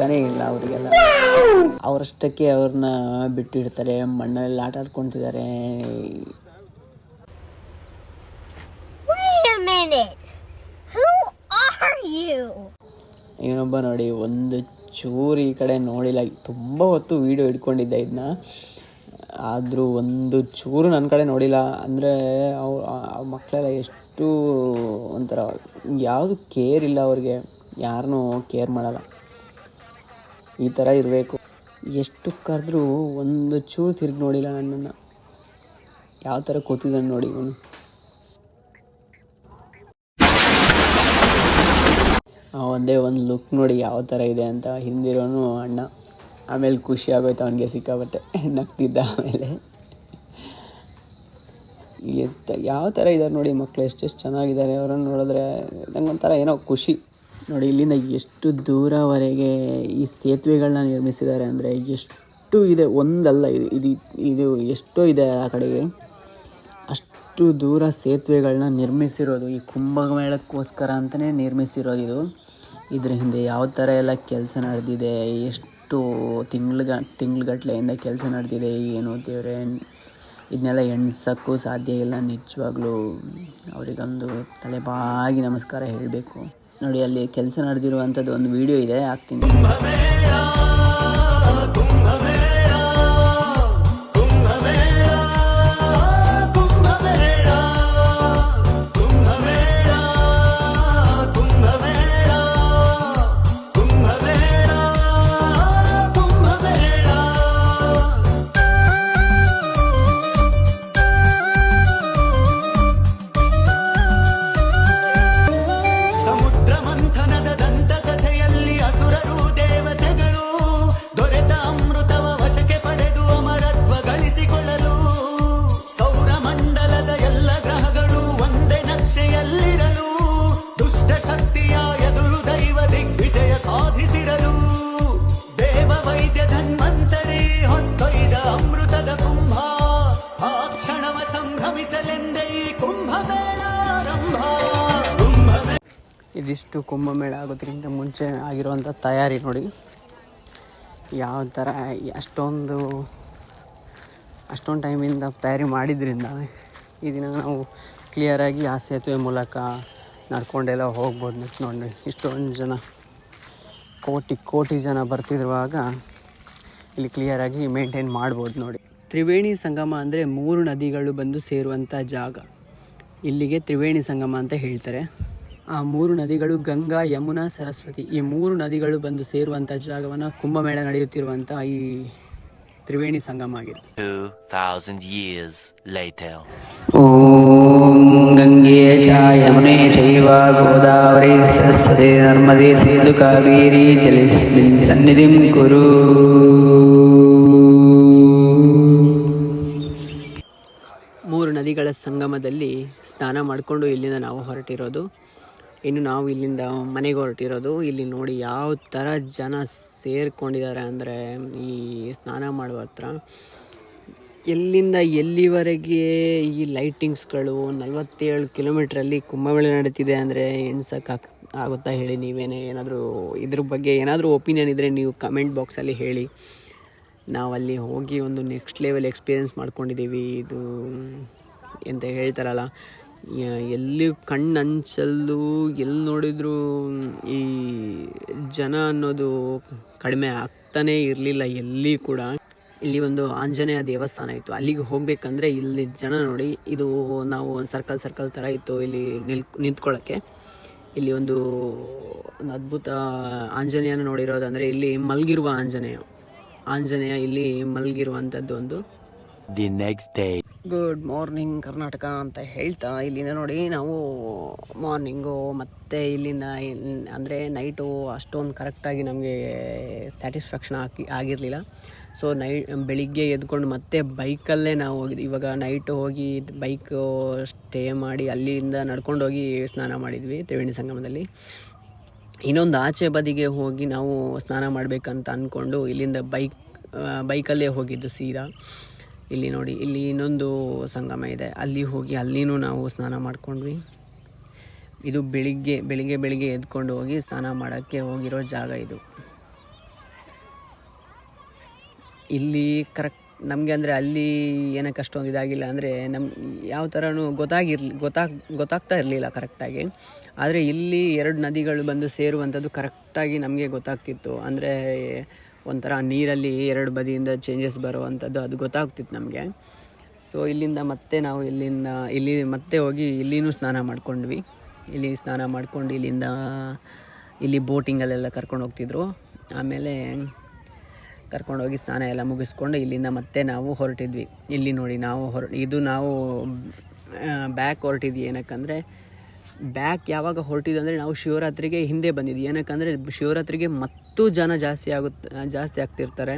ನೋಡಿ, ಇಲ್ಲ ಅವರಿಗೆಲ್ಲ ಅವರಷ್ಟಕ್ಕೆ ಅವ್ರನ್ನ ಬಿಟ್ಟಿರ್ತಾರೆ, ಮಣ್ಣಲ್ಲಿ ಆಟ ಆಡ್ಕೊತಿದ್ದಾರೆ. ಇನ್ನೊಬ್ಬ ನೋಡಿ ಒಂದು ಚೂರು ಈ ಕಡೆ ನೋಡಿಲ್ಲ. ತುಂಬ ಹೊತ್ತು ವೀಡಿಯೋ ಹಿಡ್ಕೊಂಡಿದ್ದೆ ಇದನ್ನ, ಆದರೂ ಒಂದು ಚೂರು ನನ್ನ ಕಡೆ ನೋಡಿಲ್ಲ. ಅಂದರೆ ಮಕ್ಕಳೆಲ್ಲ ಎಷ್ಟು ಒಂಥರ ಯಾವುದು ಕೇರ್ ಇಲ್ಲ ಅವ್ರಿಗೆ, ಯಾರನ್ನೂ ಕೇರ್ ಮಾಡಲ್ಲ. ಈ ಥರ ಇರಬೇಕು. ಎಷ್ಟು ಕರೆದ್ರೂ ಒಂದು ಚೂರು ತಿರುಗಿ ನೋಡಿಲ್ಲ ನನ್ನನ್ನು. ಯಾವ ಥರ ಕೂತಿದ್ದಾನೆ ನೋಡಿ ಇವನು. ಒಂದೇ ಒಂದು ಲುಕ್ ನೋಡಿ ಯಾವ ಥರ ಇದೆ ಅಂತ. ಹಿಂದಿರೋನು ಅಣ್ಣ. ಆಮೇಲೆ ಖುಷಿ ಆಗೋಯ್ತು ಅವನಿಗೆ, ಸಿಕ್ಕಾಬಟ್ಟೆ ನಗ್ತಿದ್ದ. ಆಮೇಲೆ ಯಾವ ಥರ ಇದ್ದಾರೆ ನೋಡಿ ಮಕ್ಕಳು, ಎಷ್ಟೆಷ್ಟು ಚೆನ್ನಾಗಿದ್ದಾರೆ. ಅವರನ್ನು ನೋಡಿದ್ರೆ ನಂಗೊಂಥರ ಏನೋ ಖುಷಿ ನೋಡಿ. ಇಲ್ಲಿಂದ ಎಷ್ಟು ದೂರವರೆಗೆ ಈ ಸೇತುವೆಗಳನ್ನ ನಿರ್ಮಿಸಿದ್ದಾರೆ ಅಂದರೆ, ಎಷ್ಟು ಇದೆ ಒಂದಲ್ಲ, ಇದು ಎಷ್ಟೋ ಇದೆ ಆ ಕಡೆಗೆ. ಅಷ್ಟು ದೂರ ಸೇತುವೆಗಳನ್ನ ನಿರ್ಮಿಸಿರೋದು ಈ ಕುಂಭಮೇಳಕ್ಕೋಸ್ಕರ ಅಂತಲೇ ನಿರ್ಮಿಸಿರೋದು ಇದು. ಇದ್ರ ಹಿಂದೆ ಯಾವ ಥರ ಎಲ್ಲ ಕೆಲಸ ನಡೆದಿದೆ, ಎಷ್ಟು ತಿಂಗ್ಳುಗಟ್ಟಲೆಯಿಂದ ಕೆಲಸ ನಡೆದಿದೆ, ಏನು ದೇವ್ರೆ, ಇದನ್ನೆಲ್ಲ ಎಣ್ಸೋಕ್ಕೂ ಸಾಧ್ಯ ಇಲ್ಲ. ನಿಜವಾಗ್ಲೂ ಅವರಿಗೊಂದು ತಲೆಬಾಗಿ ನಮಸ್ಕಾರ ಹೇಳಬೇಕು. ನೋಡಿ ಅಲ್ಲಿ ಕೆಲಸ ನಡೆದಿರುವಂಥದ್ದು ಒಂದು ವಿಡಿಯೋ ಇದೆ, ಹಾಕ್ತೀನಿ. ಇದಿಷ್ಟು ಕುಂಭಮೇಳ ಆಗೋದ್ರಿಂದ ಮುಂಚೆ ಆಗಿರುವಂಥ ತಯಾರಿ ನೋಡಿ ಯಾವ ಥರ. ಅಷ್ಟೊಂದು ಟೈಮಿಂದ ತಯಾರಿ ಮಾಡಿದ್ರಿಂದ ಈ ದಿನ ನಾವು ಕ್ಲಿಯರಾಗಿ ಆ ಸೇತುವೆ ಮೂಲಕ ನಡ್ಕೊಂಡೆಲ್ಲ ಹೋಗ್ಬೋದು. ನೋಡಿ ಇಷ್ಟೊಂದು ಜನ, ಕೋಟಿ ಜನ ಬರ್ತಿರುವಾಗ ಇಲ್ಲಿ ಕ್ಲಿಯರಾಗಿ ಮೇಂಟೈನ್ ಮಾಡ್ಬೋದು ನೋಡಿ. ತ್ರಿವೇಣಿ ಸಂಗಮ ಅಂದರೆ 3 ನದಿಗಳು ಬಂದು ಸೇರುವಂಥ ಜಾಗ. ಇಲ್ಲಿಗೆ ತ್ರಿವೇಣಿ ಸಂಗಮ ಅಂತ ಹೇಳ್ತಾರೆ. ಆ 3 ನದಿಗಳು ಗಂಗಾ, ಯಮುನಾ, ಸರಸ್ವತಿ, ಈ 3 ನದಿಗಳು ಬಂದು ಸೇರುವಂಥ ಜಾಗವನ್ನು ಕುಂಭಮೇಳ ನಡೆಯುತ್ತಿರುವಂಥ ಈ ತ್ರಿವೇಣಿ ಸಂಗಮ ಆಗಿದೆ. 2000 years later. ಓಂ ಗಂಗೆ ಚ ಯಮುನೆ ಚೈವ ಗೋದಾವರಿ ಸರಸ್ವತಿ ನರ್ಮದೆ ಸಿಂಧು ಕಾವೇರಿ ಜಲೇಸ್ಮಿನ್ ಸನ್ನಿಧಿಂ ಕುರು. ಮೂರು ನದಿಗಳ ಸಂಗಮದಲ್ಲಿ ಸ್ನಾನ ಮಾಡಿಕೊಂಡು ಇಲ್ಲಿಂದ ನಾವು ಹೊರಟಿರೋದು. ಇನ್ನು ನಾವು ಇಲ್ಲಿಂದ ಮನೆಗೆ ಹೊರಟಿರೋದು. ಇಲ್ಲಿ ನೋಡಿ ಯಾವ ಥರ ಜನ ಸೇರ್ಕೊಂಡಿದ್ದಾರೆ ಅಂದರೆ ಈ ಸ್ನಾನ ಮಾಡುವ ಹತ್ರ ಎಲ್ಲಿಂದ ಎಲ್ಲಿವರೆಗೆ ಈ ಲೈಟಿಂಗ್ಸ್ಗಳು 47 ಕಿಲೋಮೀಟ್ರಲ್ಲಿ ಕುಂಭಮೇಳ ನಡೀತಿದೆ ಅಂದರೆ ಆಗುತ್ತಾ ಹೇಳಿ ನೀವೇನೇ. ಏನಾದರೂ ಇದ್ರ ಬಗ್ಗೆ ಏನಾದರೂ ಒಪಿನಿಯನ್ ಇದ್ದರೆ ನೀವು ಕಮೆಂಟ್ ಬಾಕ್ಸಲ್ಲಿ ಹೇಳಿ. ನಾವಲ್ಲಿ ಹೋಗಿ ಒಂದು ನೆಕ್ಸ್ಟ್ ಲೆವೆಲ್ ಎಕ್ಸ್ಪೀರಿಯೆನ್ಸ್ ಮಾಡ್ಕೊಂಡಿದ್ದೀವಿ. ಇದು ಎಂತ ಹೇಳ್ತಾರಲ್ಲ, ಎಲ್ಲಿ ಕಣ್ಣಂಚಲ್ಲೂ ಎಲ್ಲಿ ನೋಡಿದರೂ ಈ ಜನ ಅನ್ನೋದು ಕಡಿಮೆ ಆಗ್ತಾನೇ ಇರಲಿಲ್ಲ ಎಲ್ಲಿ ಕೂಡ. ಇಲ್ಲಿ ಒಂದು ಆಂಜನೇಯ ದೇವಸ್ಥಾನ ಇತ್ತು, ಅಲ್ಲಿಗೆ ಹೋಗಬೇಕಂದ್ರೆ ಇಲ್ಲಿ ಜನ ನೋಡಿ, ಇದು ನಾವು ಸರ್ಕಲ್ ಥರ ಇತ್ತು ಇಲ್ಲಿ ನಿಂತ್ಕೊಳ್ಳೋಕ್ಕೆ. ಇಲ್ಲಿ ಒಂದು ಅದ್ಭುತ ಆಂಜನೇಯನ ನೋಡಿರೋದಂದರೆ ಇಲ್ಲಿ ಮಲಗಿರುವ ಆಂಜನೇಯ ಇಲ್ಲಿ ಮಲಗಿರುವಂಥದ್ದು ಒಂದು. The next day. Good morning Karnataka ಅಂತ ಹೇಳ್ತಾ ಇಲ್ಲಿಂದ ನೋಡಿ ನಾವು ಮಾರ್ನಿಂಗು ಮತ್ತು ಇಲ್ಲಿಂದ ಅಂದರೆ ನೈಟು ಅಷ್ಟೊಂದು ಕರೆಕ್ಟಾಗಿ ನಮಗೆ ಸ್ಯಾಟಿಸ್ಫ್ಯಾಕ್ಷನ್ ಆಗಿರಲಿಲ್ಲ. ಸೊ ಬೆಳಿಗ್ಗೆ ಎದ್ಕೊಂಡು ಮತ್ತೆ ಬೈಕಲ್ಲೇ ನಾವು ಹೋಗಿದ್ವಿ. ಇವಾಗ ನೈಟು ಹೋಗಿ ಬೈಕು ಸ್ಟೇ ಮಾಡಿ ಅಲ್ಲಿಂದ ನಡ್ಕೊಂಡು ಹೋಗಿ ಸ್ನಾನ ಮಾಡಿದ್ವಿ ತ್ರಿವೇಣಿ ಸಂಗಮದಲ್ಲಿ. ಇನ್ನೊಂದು ಆಚೆ ಬದಿಗೆ ಹೋಗಿ ನಾವು ಸ್ನಾನ ಮಾಡಬೇಕಂತ ಅಂದ್ಕೊಂಡು ಇಲ್ಲಿಂದ ಬೈಕಲ್ಲೇ ಹೋಗಿದ್ದು ಸೀದಾ. ಇಲ್ಲಿ ನೋಡಿ, ಇಲ್ಲಿ ಇನ್ನೊಂದು ಸಂಗಮ ಇದೆ, ಅಲ್ಲಿ ಹೋಗಿ ಅಲ್ಲಿನೂ ನಾವು ಸ್ನಾನ ಮಾಡ್ಕೊಂಡ್ವಿ. ಇದು ಬೆಳಿಗ್ಗೆ ಎದ್ಕೊಂಡು ಹೋಗಿ ಸ್ನಾನ ಮಾಡೋಕ್ಕೆ ಹೋಗಿರೋ ಜಾಗ ಇದು. ಇಲ್ಲಿ ಕರೆಕ್ಟ್ ನಮಗೆ ಅಂದರೆ ಅಲ್ಲಿ ಏನಕ್ಕೆ ಅಷ್ಟೊಂದು ಇದಾಗಿಲ್ಲ ಅಂದರೆ ಯಾವ ಥರನೂ ಗೊತ್ತಾಗ್ತಾ ಇರಲಿಲ್ಲ ಕರೆಕ್ಟಾಗಿ. ಆದರೆ ಇಲ್ಲಿ 2 ನದಿಗಳು ಬಂದು ಸೇರುವಂಥದ್ದು ಕರೆಕ್ಟಾಗಿ ನಮಗೆ ಗೊತ್ತಾಗ್ತಿತ್ತು. ಅಂದರೆ ಒಂಥರ ನೀರಲ್ಲಿ 2 ಬದಿಯಿಂದ ಚೇಂಜಸ್ ಬರುವಂಥದ್ದು ಅದು ಗೊತ್ತಾಗ್ತಿತ್ತು ನಮಗೆ. ಸೊ ಇಲ್ಲಿಂದ ಮತ್ತೆ ನಾವು ಇಲ್ಲಿ ಮತ್ತೆ ಹೋಗಿ ಇಲ್ಲಿನೂ ಸ್ನಾನ ಮಾಡ್ಕೊಂಡ್ವಿ. ಇಲ್ಲಿ ಸ್ನಾನ ಮಾಡ್ಕೊಂಡು ಇಲ್ಲಿ ಬೋಟಿಂಗಲ್ಲೆಲ್ಲ ಕರ್ಕೊಂಡು ಹೋಗ್ತಿದ್ರು. ಆಮೇಲೆ ಕರ್ಕೊಂಡೋಗಿ ಸ್ನಾನ ಎಲ್ಲ ಮುಗಿಸ್ಕೊಂಡು ಇಲ್ಲಿಂದ ಮತ್ತೆ ನಾವು ಹೊರಟಿದ್ವಿ. ಇಲ್ಲಿ ನೋಡಿ ನಾವು ಬ್ಯಾಕ್ ಹೊರಟಿದ್ವಿ. ಏನಕ್ಕಂದರೆ ಯಾವಾಗ ಹೊರಟಿದ್ವಿ ಅಂದರೆ ನಾವು ಶಿವರಾತ್ರಿಗೆ ಹಿಂದೆ ಬಂದಿದ್ವಿ. ಏನಕ್ಕಂದರೆ ಶಿವರಾತ್ರಿಗೆ ಮತ್ತೂ ಜನ ಜಾಸ್ತಿ ಆಗ್ತಿರ್ತಾರೆ.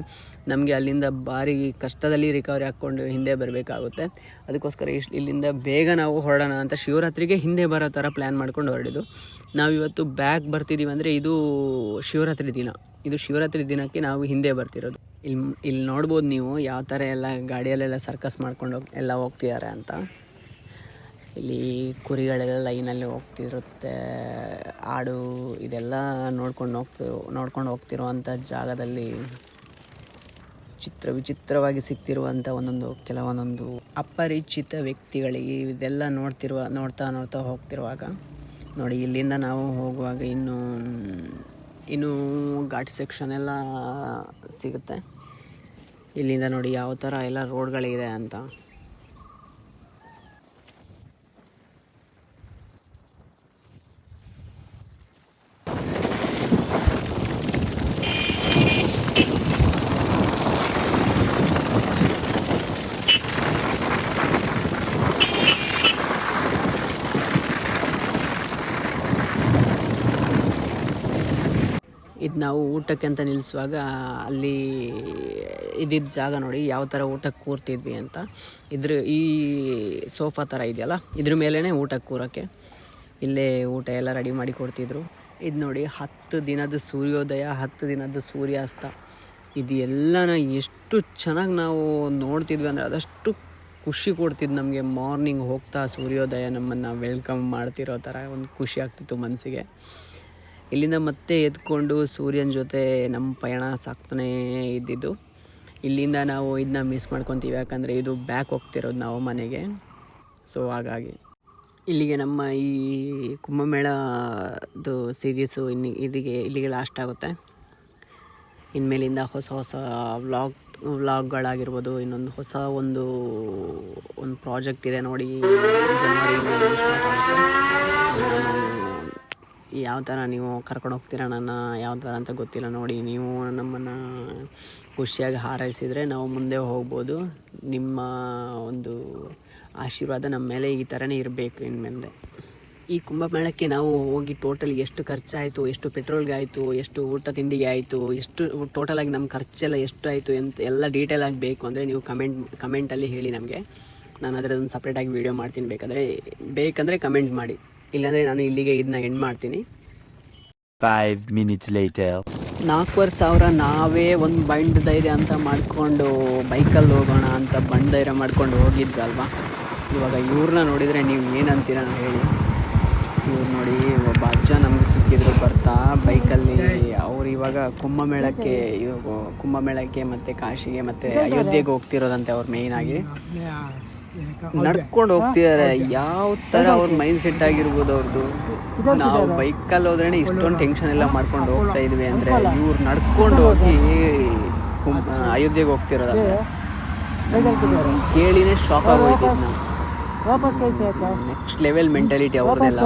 ನಮಗೆ ಅಲ್ಲಿಂದ ಭಾರಿ ಕಷ್ಟದಲ್ಲಿ ರಿಕವರಿ ಹಾಕ್ಕೊಂಡು ಹಿಂದೆ ಬರಬೇಕಾಗುತ್ತೆ. ಅದಕ್ಕೋಸ್ಕರ ಇಲ್ಲಿಂದ ಬೇಗ ನಾವು ಹೊರಡೋಣ ಅಂತ ಶಿವರಾತ್ರಿಗೆ ಹಿಂದೆ ಬರೋ ಥರ ಪ್ಲ್ಯಾನ್ ಮಾಡ್ಕೊಂಡು ಹೊರಡಿದ್ದು. ನಾವಿವತ್ತು ಬ್ಯಾಕ್ ಬರ್ತಿದ್ದೀವಿ ಅಂದರೆ ಇದು ಶಿವರಾತ್ರಿ ದಿನಕ್ಕೆ ನಾವು ಹಿಂದೆ ಬರ್ತಿರೋದು. ಇಲ್ಲಿ ನೋಡ್ಬೋದು ನೀವು ಯಾವ ಥರ ಎಲ್ಲ ಗಾಡಿಯಲ್ಲೆಲ್ಲ ಸರ್ಕಸ್ ಮಾಡ್ಕೊಂಡು ಎಲ್ಲ ಹೋಗ್ತಿದ್ದಾರೆ ಅಂತ. ಇಲ್ಲಿ ಕುರಿಗಳೆಲ್ಲ ಲೈನಲ್ಲಿ ಹೋಗ್ತಿರುತ್ತೆ, ಆಡು ಇದೆಲ್ಲ ನೋಡ್ಕೊಂಡು ಹೋಗ್ತಿರುವಂಥ ಜಾಗದಲ್ಲಿ ವಿಚಿತ್ರವಾಗಿ ಸಿಗ್ತಿರುವಂಥ ಕೆಲವೊಂದೊಂದು ಅಪರಿಚಿತ ವ್ಯಕ್ತಿಗಳಿಗೆ ಇದೆಲ್ಲ ನೋಡ್ತಾ ಹೋಗ್ತಿರುವಾಗ ನೋಡಿ, ಇಲ್ಲಿಂದ ನಾವು ಹೋಗುವಾಗ ಇನ್ನೂ ಘಾಟಿ ಸೆಕ್ಷನ್ ಎಲ್ಲ ಸಿಗುತ್ತೆ. ಇಲ್ಲಿಂದ ನೋಡಿ ಯಾವ ಥರ ಎಲ್ಲ ರೋಡ್ಗಳಿದೆ ಅಂತ. ಇದು ನಾವು ಊಟಕ್ಕೆ ಅಂತ ನಿಲ್ಲಿಸುವಾಗ ಅಲ್ಲಿ ಇದ್ದಿದ್ದ ಜಾಗ ನೋಡಿ ಯಾವ ಥರ ಊಟಕ್ಕೆ ಕೂರ್ತಿದ್ವಿ ಅಂತ. ಈ ಸೋಫಾ ಥರ ಇದೆಯಲ್ಲ, ಇದ್ರ ಮೇಲೇ ಊಟಕ್ಕೆ ಕೂರೋಕ್ಕೆ ಇಲ್ಲೇ ಊಟ ಎಲ್ಲ ರೆಡಿ ಮಾಡಿ ಕೊಡ್ತಿದ್ರು. ಇದು ನೋಡಿ 10 ದಿನದ ಸೂರ್ಯೋದಯ, 10 ದಿನದ ಸೂರ್ಯಾಸ್ತ, ಇದು ಎಲ್ಲನ ಎಷ್ಟು ಚೆನ್ನಾಗಿ ನಾವು ನೋಡ್ತಿದ್ವಿ ಅಂದರೆ ಅದಷ್ಟು ಖುಷಿ ಕೊಡ್ತಿದ್ದು ನಮಗೆ. ಮಾರ್ನಿಂಗ್ ಹೋಗ್ತಾ ಸೂರ್ಯೋದಯ ನಮ್ಮನ್ನು ವೆಲ್ಕಮ್ ಮಾಡ್ತಿರೋ ಥರ ಒಂದು ಖುಷಿ ಆಗ್ತಿತ್ತು ಮನಸ್ಸಿಗೆ. ಇಲ್ಲಿಂದ ಮತ್ತೆ ಎದ್ಕೊಂಡು ಸೂರ್ಯನ ಜೊತೆ ನಮ್ಮ ಪಯಣ ಸಾಕ್ತಾನೇ ಇದ್ದಿದ್ದು. ಇಲ್ಲಿಂದ ನಾವು ಇದನ್ನ ಮಿಸ್ ಮಾಡ್ಕೊತೀವಿ, ಯಾಕಂದರೆ ಇದು ಬ್ಯಾಕ್ ಹೋಗ್ತಿರೋದು ನಾವು ಮನೆಗೆ. ಸೊ ಹಾಗಾಗಿ ಇಲ್ಲಿಗೆ ನಮ್ಮ ಈ ಕುಂಭಮೇಳದ್ದು ಸೀರೀಸು ಇಲ್ಲಿಗೆ ಲಾಸ್ಟ್ ಆಗುತ್ತೆ. ಇನ್ಮೇಲಿಂದ ಹೊಸ ವ್ಲಾಗ್ಗಳಾಗಿರ್ಬೋದು, ಇನ್ನೊಂದು ಹೊಸ ಒಂದು ಪ್ರಾಜೆಕ್ಟ್ ಇದೆ ನೋಡಿ, ಜನವರಿ ಸ್ಟಾರ್ಟ್ ಆಗುತ್ತೆ. ಯಾವ ಥರ ನೀವು ಕರ್ಕೊಂಡು ಹೋಗ್ತೀರಾ ನನ್ನ ಯಾವ ಥರ ಅಂತ ಗೊತ್ತಿಲ್ಲ. ನೋಡಿ, ನೀವು ನಮ್ಮನ್ನು ಖುಷಿಯಾಗಿ ಹಾರೈಸಿದರೆ ನಾವು ಮುಂದೆ ಹೋಗ್ಬೋದು. ನಿಮ್ಮ ಒಂದು ಆಶೀರ್ವಾದ ನಮ್ಮ ಮೇಲೆ ಈ ಥರನೇ ಇರಬೇಕು ಇನ್ಮೇಲೆ. ಈ ಕುಂಭಮೇಳಕ್ಕೆ ನಾವು ಹೋಗಿ ಟೋಟಲ್ ಎಷ್ಟು ಖರ್ಚಾಯಿತು, ಎಷ್ಟು ಪೆಟ್ರೋಲ್ಗೆ ಆಯಿತು, ಎಷ್ಟು ಊಟ ತಿಂಡಿಗೆ ಆಯಿತು, ಎಷ್ಟು ಟೋಟಲಾಗಿ ನಮ್ಮ ಖರ್ಚೆಲ್ಲ ಎಷ್ಟು ಆಯಿತು ಅಂತ ಎಲ್ಲ ಡೀಟೇಲ್ ಆಗಿ ಬೇಕು ಅಂದರೆ ನೀವು ಕಮೆಂಟಲ್ಲಿ ಹೇಳಿ ನಮಗೆ. ನಾನು ಅದರದೊಂದು ಸಪ್ರೇಟಾಗಿ ವೀಡಿಯೋ ಮಾಡ್ತೀನಿ. ಬೇಕಂದರೆ ಕಮೆಂಟ್ ಮಾಡಿ. ಇಲ್ಲಾಂದರೆ ನಾನು ಇಲ್ಲಿಗೆ ಇದನ್ನ ಎಂಡ್ ಮಾಡ್ತೀನಿ. 5 minutes later. 4,500 ನಾವೇ ಒಂದು ಬಂಡ್ ಧೈರ್ಯ ಅಂತ ಮಾಡಿಕೊಂಡು ಬೈಕಲ್ಲಿ ಹೋಗೋಣ ಅಂತ ಬಂಡ್ ಧೈರ್ಯ ಮಾಡ್ಕೊಂಡು ಹೋಗಿದ್ವಲ್ವಾ. ಇವಾಗ ಇವ್ರನ್ನ ನೋಡಿದರೆ ನೀವು ಏನಂತೀರ ಹೇಳಿ. ಇವ್ರು ನೋಡಿ, ಒಬ್ಬ ಅಜ್ಜ ನಮಗೆ ಸಿಕ್ಕಿದ್ರು ಬರ್ತಾ ಬೈಕಲ್ಲಿ. ಅವ್ರು ಇವಾಗ ಕುಂಭಮೇಳಕ್ಕೆ ಮತ್ತು ಕಾಶಿಗೆ ಮತ್ತು ಅಯೋಧ್ಯೆಗೆ ಹೋಗ್ತಿರೋದಂತೆ ಅವ್ರು ಮೇಯ್ನಾಗಿ. ನಡ್ಕೊಂಡು ಹೋಗ್ತಿದ್ದಾರೆ. ಯಾವ ಥರ ಅವ್ರ ಮೈಂಡ್ ಸೆಟ್ ಆಗಿರ್ಬೋದು ಅವ್ರದ್ದು. ನಾವು ಬೈಕಲ್ಲಿ ಹೋದ್ರೇ ಇಷ್ಟೊಂದು ಟೆನ್ಷನ್ ಎಲ್ಲ ಮಾಡ್ಕೊಂಡು ಹೋಗ್ತಾ ಇದ್ವಿ ಅಂದರೆ, ಇವ್ರು ನಡ್ಕೊಂಡು ಹೋಗಿ ಅಯೋಧ್ಯೆಗೆ ಹೋಗ್ತಿರೋದಂತೆ. ಕೇಳಿನೇ ಶಾಕ್ ಆಗೋಯ್ತಿದ್ದು ನಾವು. ನೆಕ್ಸ್ಟ್ ಲೆವೆಲ್ ಮೆಂಟಾಲಿಟಿ ಅವ್ರದ್ದೆಲ್ಲ.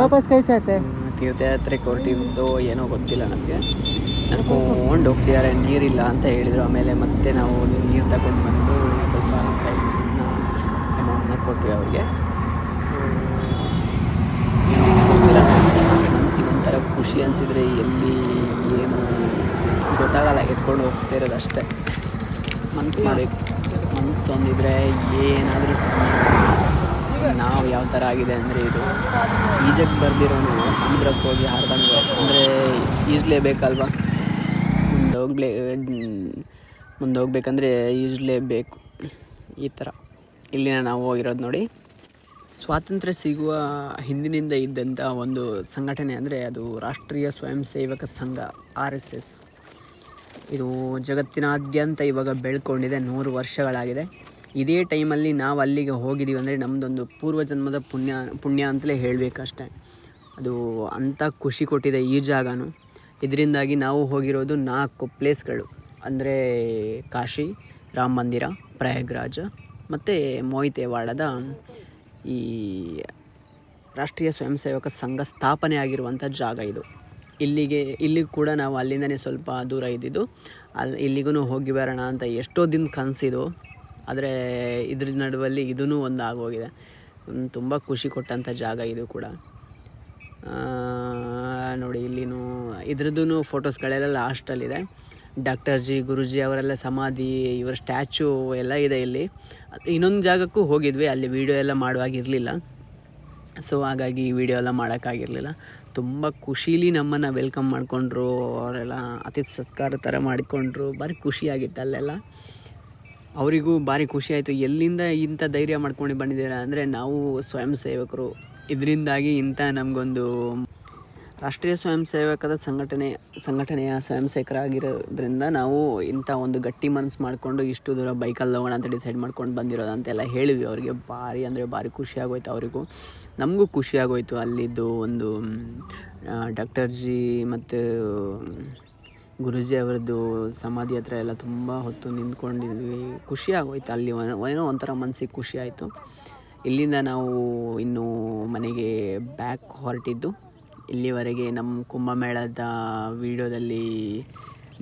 ತೀರ್ಥಯಾತ್ರೆಗೆ ಹೊರಟಿದ್ದು ಏನೋ ಗೊತ್ತಿಲ್ಲ ನಮಗೆ. ನಡ್ಕೊಂಡು ಹೋಗ್ತಿದ್ದಾರೆ, ನೀರಿಲ್ಲ ಅಂತ ಹೇಳಿದರು. ಆಮೇಲೆ ಮತ್ತೆ ನಾವು ನೀರು ತಗೊಂಡು ಬಂದು ಸ್ವಲ್ಪ ಅಮೌಂಟ್ನ ಕೊಟ್ವಿ ಅವ್ರಿಗೆ. ಮನಸ್ಸಿಗೆ ಒಂಥರ ಖುಷಿ ಅನಿಸಿದರೆ ಎಲ್ಲಿ ಏನು ಗೊತ್ತಾಗಲ್ಲ, ಎತ್ಕೊಂಡು ಹೋಗ್ತಾ ಇರೋದು ಅಷ್ಟೇ. ಮನಸ್ಸು ಮಾಡಬೇಕು, ಮನಸ್ಸು ಒಂದಿದ್ರೆ ಏನಾದರೂ ನಾವು ಯಾವ ಥರ ಆಗಿದೆ ಅಂದರೆ, ಇದು ಈಜಕ್ಕೆ ಬರ್ದಿರೋನು ಸಮುದ್ರಕ್ಕೆ ಹೋಗಿ ಹಾರ್ದಂಗೆ. ಅಂದರೆ ಈಜಲೇಬೇಕಲ್ವ, ಮುಂದೆ ಹೋಗ್ಬೇಕಂದ್ರೆ ಈಜಲೇಬೇಕು. ಈ ಥರ ಇಲ್ಲಿನ ನಾವು ಹೋಗಿರೋದು ನೋಡಿ. ಸ್ವಾತಂತ್ರ್ಯ ಸಿಗುವ ಹಿಂದಿನಿಂದ ಇದ್ದಂಥ ಒಂದು ಸಂಘಟನೆ ಅಂದರೆ ಅದು ರಾಷ್ಟ್ರೀಯ ಸ್ವಯಂ ಸೇವಕ ಸಂಘ, RSS. ಇದು ಜಗತ್ತಿನಾದ್ಯಂತ ಇವಾಗ ಬೆಳ್ಕೊಂಡಿದೆ, 100 ವರ್ಷಗಳಾಗಿದೆ. ಇದೇ ಟೈಮಲ್ಲಿ ನಾವು ಅಲ್ಲಿಗೆ ಹೋಗಿದ್ದೀವಿ ಅಂದರೆ ನಮ್ಮದೊಂದು ಪೂರ್ವಜನ್ಮದ ಪುಣ್ಯ ಅಂತಲೇ ಹೇಳಬೇಕಷ್ಟೆ. ಅದು ಅಂಥ ಖುಷಿ ಕೊಟ್ಟಿದೆ ಈ ಜಾಗನೂ. ಇದರಿಂದಾಗಿ ನಾವು ಹೋಗಿರೋದು 4 ಪ್ಲೇಸ್ಗಳು ಅಂದರೆ ಕಾಶಿ, ರಾಮ ಮಂದಿರ, ಪ್ರಯಾಗ್ರಾಜ್ ಮತ್ತು ಮೊಯ್ತೆವಾಡದ ಈ ರಾಷ್ಟ್ರೀಯ ಸ್ವಯಂ ಸೇವಕ ಸಂಘ ಸ್ಥಾಪನೆ ಆಗಿರುವಂಥ ಜಾಗ ಇದು. ಇಲ್ಲಿಗೆ ಕೂಡ ನಾವು ಅಲ್ಲಿಂದನೇ ಸ್ವಲ್ಪ ದೂರ ಇದ್ದಿದ್ದು. ಇಲ್ಲಿಗೂ ಹೋಗಿ ಬರೋಣ ಅಂತ ಎಷ್ಟೋ ದಿನ ಕನಸಿದು. ಆದರೆ ಇದ್ರ ನಡುವಲ್ಲಿ ಇದೂ ಒಂದು ಆಗೋಗಿದೆ. ತುಂಬ ಖುಷಿ ಕೊಟ್ಟಂಥ ಜಾಗ ಇದು ಕೂಡ. ನೋಡಿ, ಇಲ್ಲಿನೂ ಇದ್ರದ್ದು ಫೋಟೋಸ್ಗಳೆಲ್ಲ ಲಾಸ್ಟಲ್ಲಿದೆ. ಡಾಕ್ಟರ್ ಜಿ, ಗುರುಜಿ ಅವರೆಲ್ಲ ಸಮಾಧಿ, ಇವರ ಸ್ಟ್ಯಾಚು ಎಲ್ಲ ಇದೆ ಇಲ್ಲಿ. ಇನ್ನೊಂದು ಜಾಗಕ್ಕೂ ಹೋಗಿದ್ವಿ, ಅಲ್ಲಿ ವೀಡಿಯೋ ಎಲ್ಲ ಮಾಡುವಾಗಿರಲಿಲ್ಲ. ಸೊ ಹಾಗಾಗಿ ವೀಡಿಯೋ ಎಲ್ಲ ಮಾಡೋಕ್ಕಾಗಿರಲಿಲ್ಲ. ತುಂಬ ಖುಷೀಲಿ ನಮ್ಮನ್ನು ವೆಲ್ಕಮ್ ಮಾಡಿಕೊಂಡ್ರು ಅವರೆಲ್ಲ. ಅತಿಥಿ ಸತ್ಕಾರ ಥರ ಮಾಡಿಕೊಂಡ್ರು. ಭಾರಿ ಖುಷಿಯಾಗಿತ್ತು ಅಲ್ಲೆಲ್ಲ. ಅವರಿಗೂ ಭಾರಿ ಖುಷಿ ಆಯಿತು. ಎಲ್ಲಿಂದ ಇಂಥ ಧೈರ್ಯ ಮಾಡ್ಕೊಂಡು ಬಂದಿದ್ದೀರಾ ಅಂದರೆ, ನಾವು ಸ್ವಯಂ ಸೇವಕರು, ಇದರಿಂದಾಗಿ ಇಂಥ ನಮಗೊಂದು ರಾಷ್ಟ್ರೀಯ ಸ್ವಯಂ ಸೇವಕದ ಸಂಘಟನೆಯ ಸ್ವಯಂ ಸೇವಕರಾಗಿರೋದ್ರಿಂದ ನಾವು ಇಂಥ ಒಂದು ಗಟ್ಟಿ ಮನಸ್ಸು ಮಾಡಿಕೊಂಡು ಇಷ್ಟು ದೂರ ಬೈಕಲ್ಲಿ ಹೋಗೋಣ ಅಂತ ಡಿಸೈಡ್ ಮಾಡ್ಕೊಂಡು ಬಂದಿರೋದಂತೆಲ್ಲ ಹೇಳಿದ್ವಿ ಅವರಿಗೆ. ಭಾರಿ ಖುಷಿಯಾಗೋಯ್ತು ಅವರಿಗೂ, ನಮಗೂ ಖುಷಿಯಾಗೋಯ್ತು. ಅಲ್ಲಿದ್ದು ಒಂದು ಡಾಕ್ಟರ್ ಜಿ ಮತ್ತು ಗುರುಜಿ ಅವರದ್ದು ಸಮಾಧಿ ಹತ್ರ ಎಲ್ಲ ತುಂಬ ಹೊತ್ತು ನಿಂತ್ಕೊಂಡಿದ್ವಿ. ಖುಷಿಯಾಗೋಯ್ತು. ಅಲ್ಲಿ ಏನೋ ಒಂಥರ ಮನಸ್ಸಿಗೆ ಖುಷಿ ಆಯಿತು. ಇಲ್ಲಿಂದ ನಾವು ಇನ್ನು ಮನೆಗೆ ಬ್ಯಾಕ್ ಹೊರಟಿದ್ದು. ಇಲ್ಲಿವರೆಗೆ ನಮ್ಮ ಕುಂಭಮೇಳದ ವೀಡಿಯೋದಲ್ಲಿ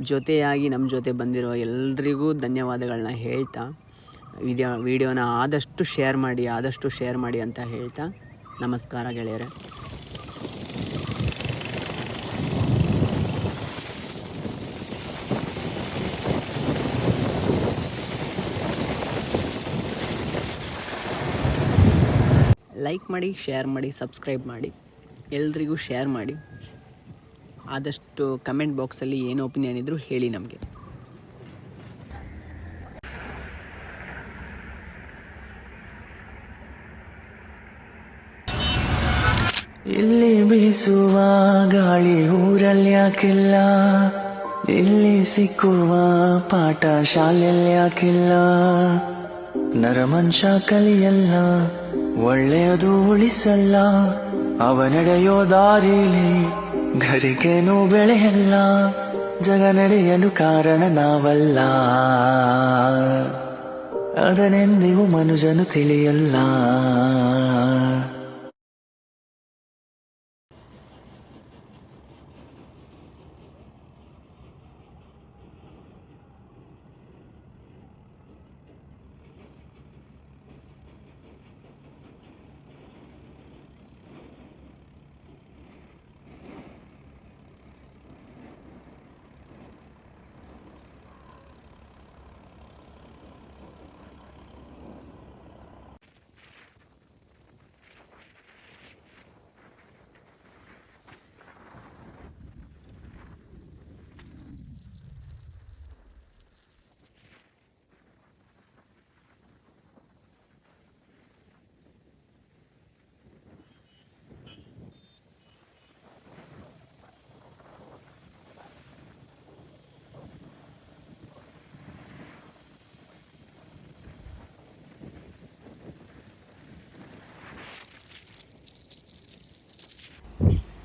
ಜೊತೆಯಾಗಿ ನಮ್ಮ ಜೊತೆ ಬಂದಿರೋ ಎಲ್ರಿಗೂ ಧನ್ಯವಾದಗಳನ್ನ ಹೇಳ್ತಾ, ವಿಡಿಯೋನ ಆದಷ್ಟು ಶೇರ್ ಮಾಡಿ ಅಂತ ಹೇಳ್ತಾ, ನಮಸ್ಕಾರ ಗೆಳೆಯರೆ. ಲೈಕ್ ಮಾಡಿ, ಶೇರ್ ಮಾಡಿ, ಸಬ್ಸ್ಕ್ರೈಬ್ ಮಾಡಿ, ಎಲ್ರಿಗೂ ಶೇರ್ ಮಾಡಿ. ಆದಷ್ಟು ಕಮೆಂಟ್ ಬಾಕ್ಸಲ್ಲಿ ಏನು ಒಪಿನಿಯನ್ ಇದ್ದರೂ ಹೇಳಿ ನಮಗೆ. ಇಲ್ಲಿ ಬೀಸುವ ಗಾಳಿ ಊರಲ್ಲಿ ಯಾಕಿಲ್ಲ, ಇಲ್ಲಿ ಸಿಕ್ಕುವ ಪಾಠ ಶಾಲೆಯಲ್ಲಿ ಯಾಕಿಲ್ಲ. ನರಮನುಷ್ಯ ಕಲಿಯಲ್ಲ, ಒಳ್ಳೆಯದು ಉಳಿಸಲ್ಲ, ಅವ ನಡೆಯೋ ದಾರಿಲಿ ಘರಿಗೇನು ಬೆಳೆಯಲ್ಲ. ಜಗ ನಡೆಯಲು ಕಾರಣ ನಾವಲ್ಲ, ಅದನೆಂದಿಗೂ ಮನುಜನು ತಿಳಿಯಲ್ಲ.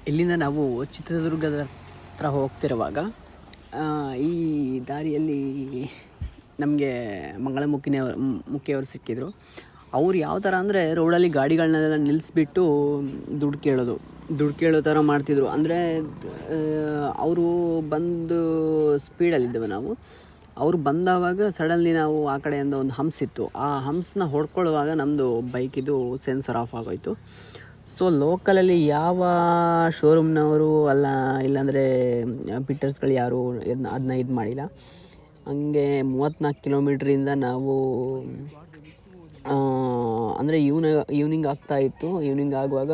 ಇಲ್ಲಿಂದ ನಾವು ಚಿತ್ರದುರ್ಗದ ಹತ್ರ ಹೋಗ್ತಿರುವಾಗ ಈ ದಾರಿಯಲ್ಲಿ ನಮಗೆ ಮುಖ್ಯವರು ಸಿಕ್ಕಿದ್ರು. ಅವ್ರು ಯಾವ ಥರ ಅಂದರೆ ರೋಡಲ್ಲಿ ಗಾಡಿಗಳನ್ನೆಲ್ಲ ನಿಲ್ಲಿಸ್ಬಿಟ್ಟು ದುಡ್ಡು ಕೇಳೋ ಥರ ಮಾಡ್ತಿದ್ರು. ಅಂದರೆ ಅವರು ಬಂದು ಸ್ಪೀಡಲ್ಲಿದ್ದೆವು ನಾವು. ಅವರು ಬಂದವಾಗ ಸಡನ್ಲಿ ನಾವು ಆ ಕಡೆಯಿಂದ ಒಂದು ಹಂಪ್ಸ್ ಇತ್ತು, ಆ ಹಂಪ್ಸ್ನ ಹೊಡ್ಕೊಳ್ಳುವಾಗ ನಮ್ಮದು ಬೈಕಿದು ಸೆನ್ಸರ್ ಆಫ್ ಆಗೋಯಿತು. ಸೊ ಲೋಕಲಲ್ಲಿ ಯಾವ ಶೋರೂಮ್ನವರು ಇಲ್ಲಾಂದರೆ ಪಿಟ್ಟರ್ಸ್ಗಳು ಯಾರು ಅದನ್ನ ಇದು ಮಾಡಿಲ್ಲ. ಹಂಗೆ 34 ಕಿಲೋಮೀಟ್ರಿಂದ ನಾವು ಅಂದರೆ ಈವ್ನಿಂಗ್ ಆಗ್ತಾಯಿತ್ತು. ಈವ್ನಿಂಗ್ ಆಗುವಾಗ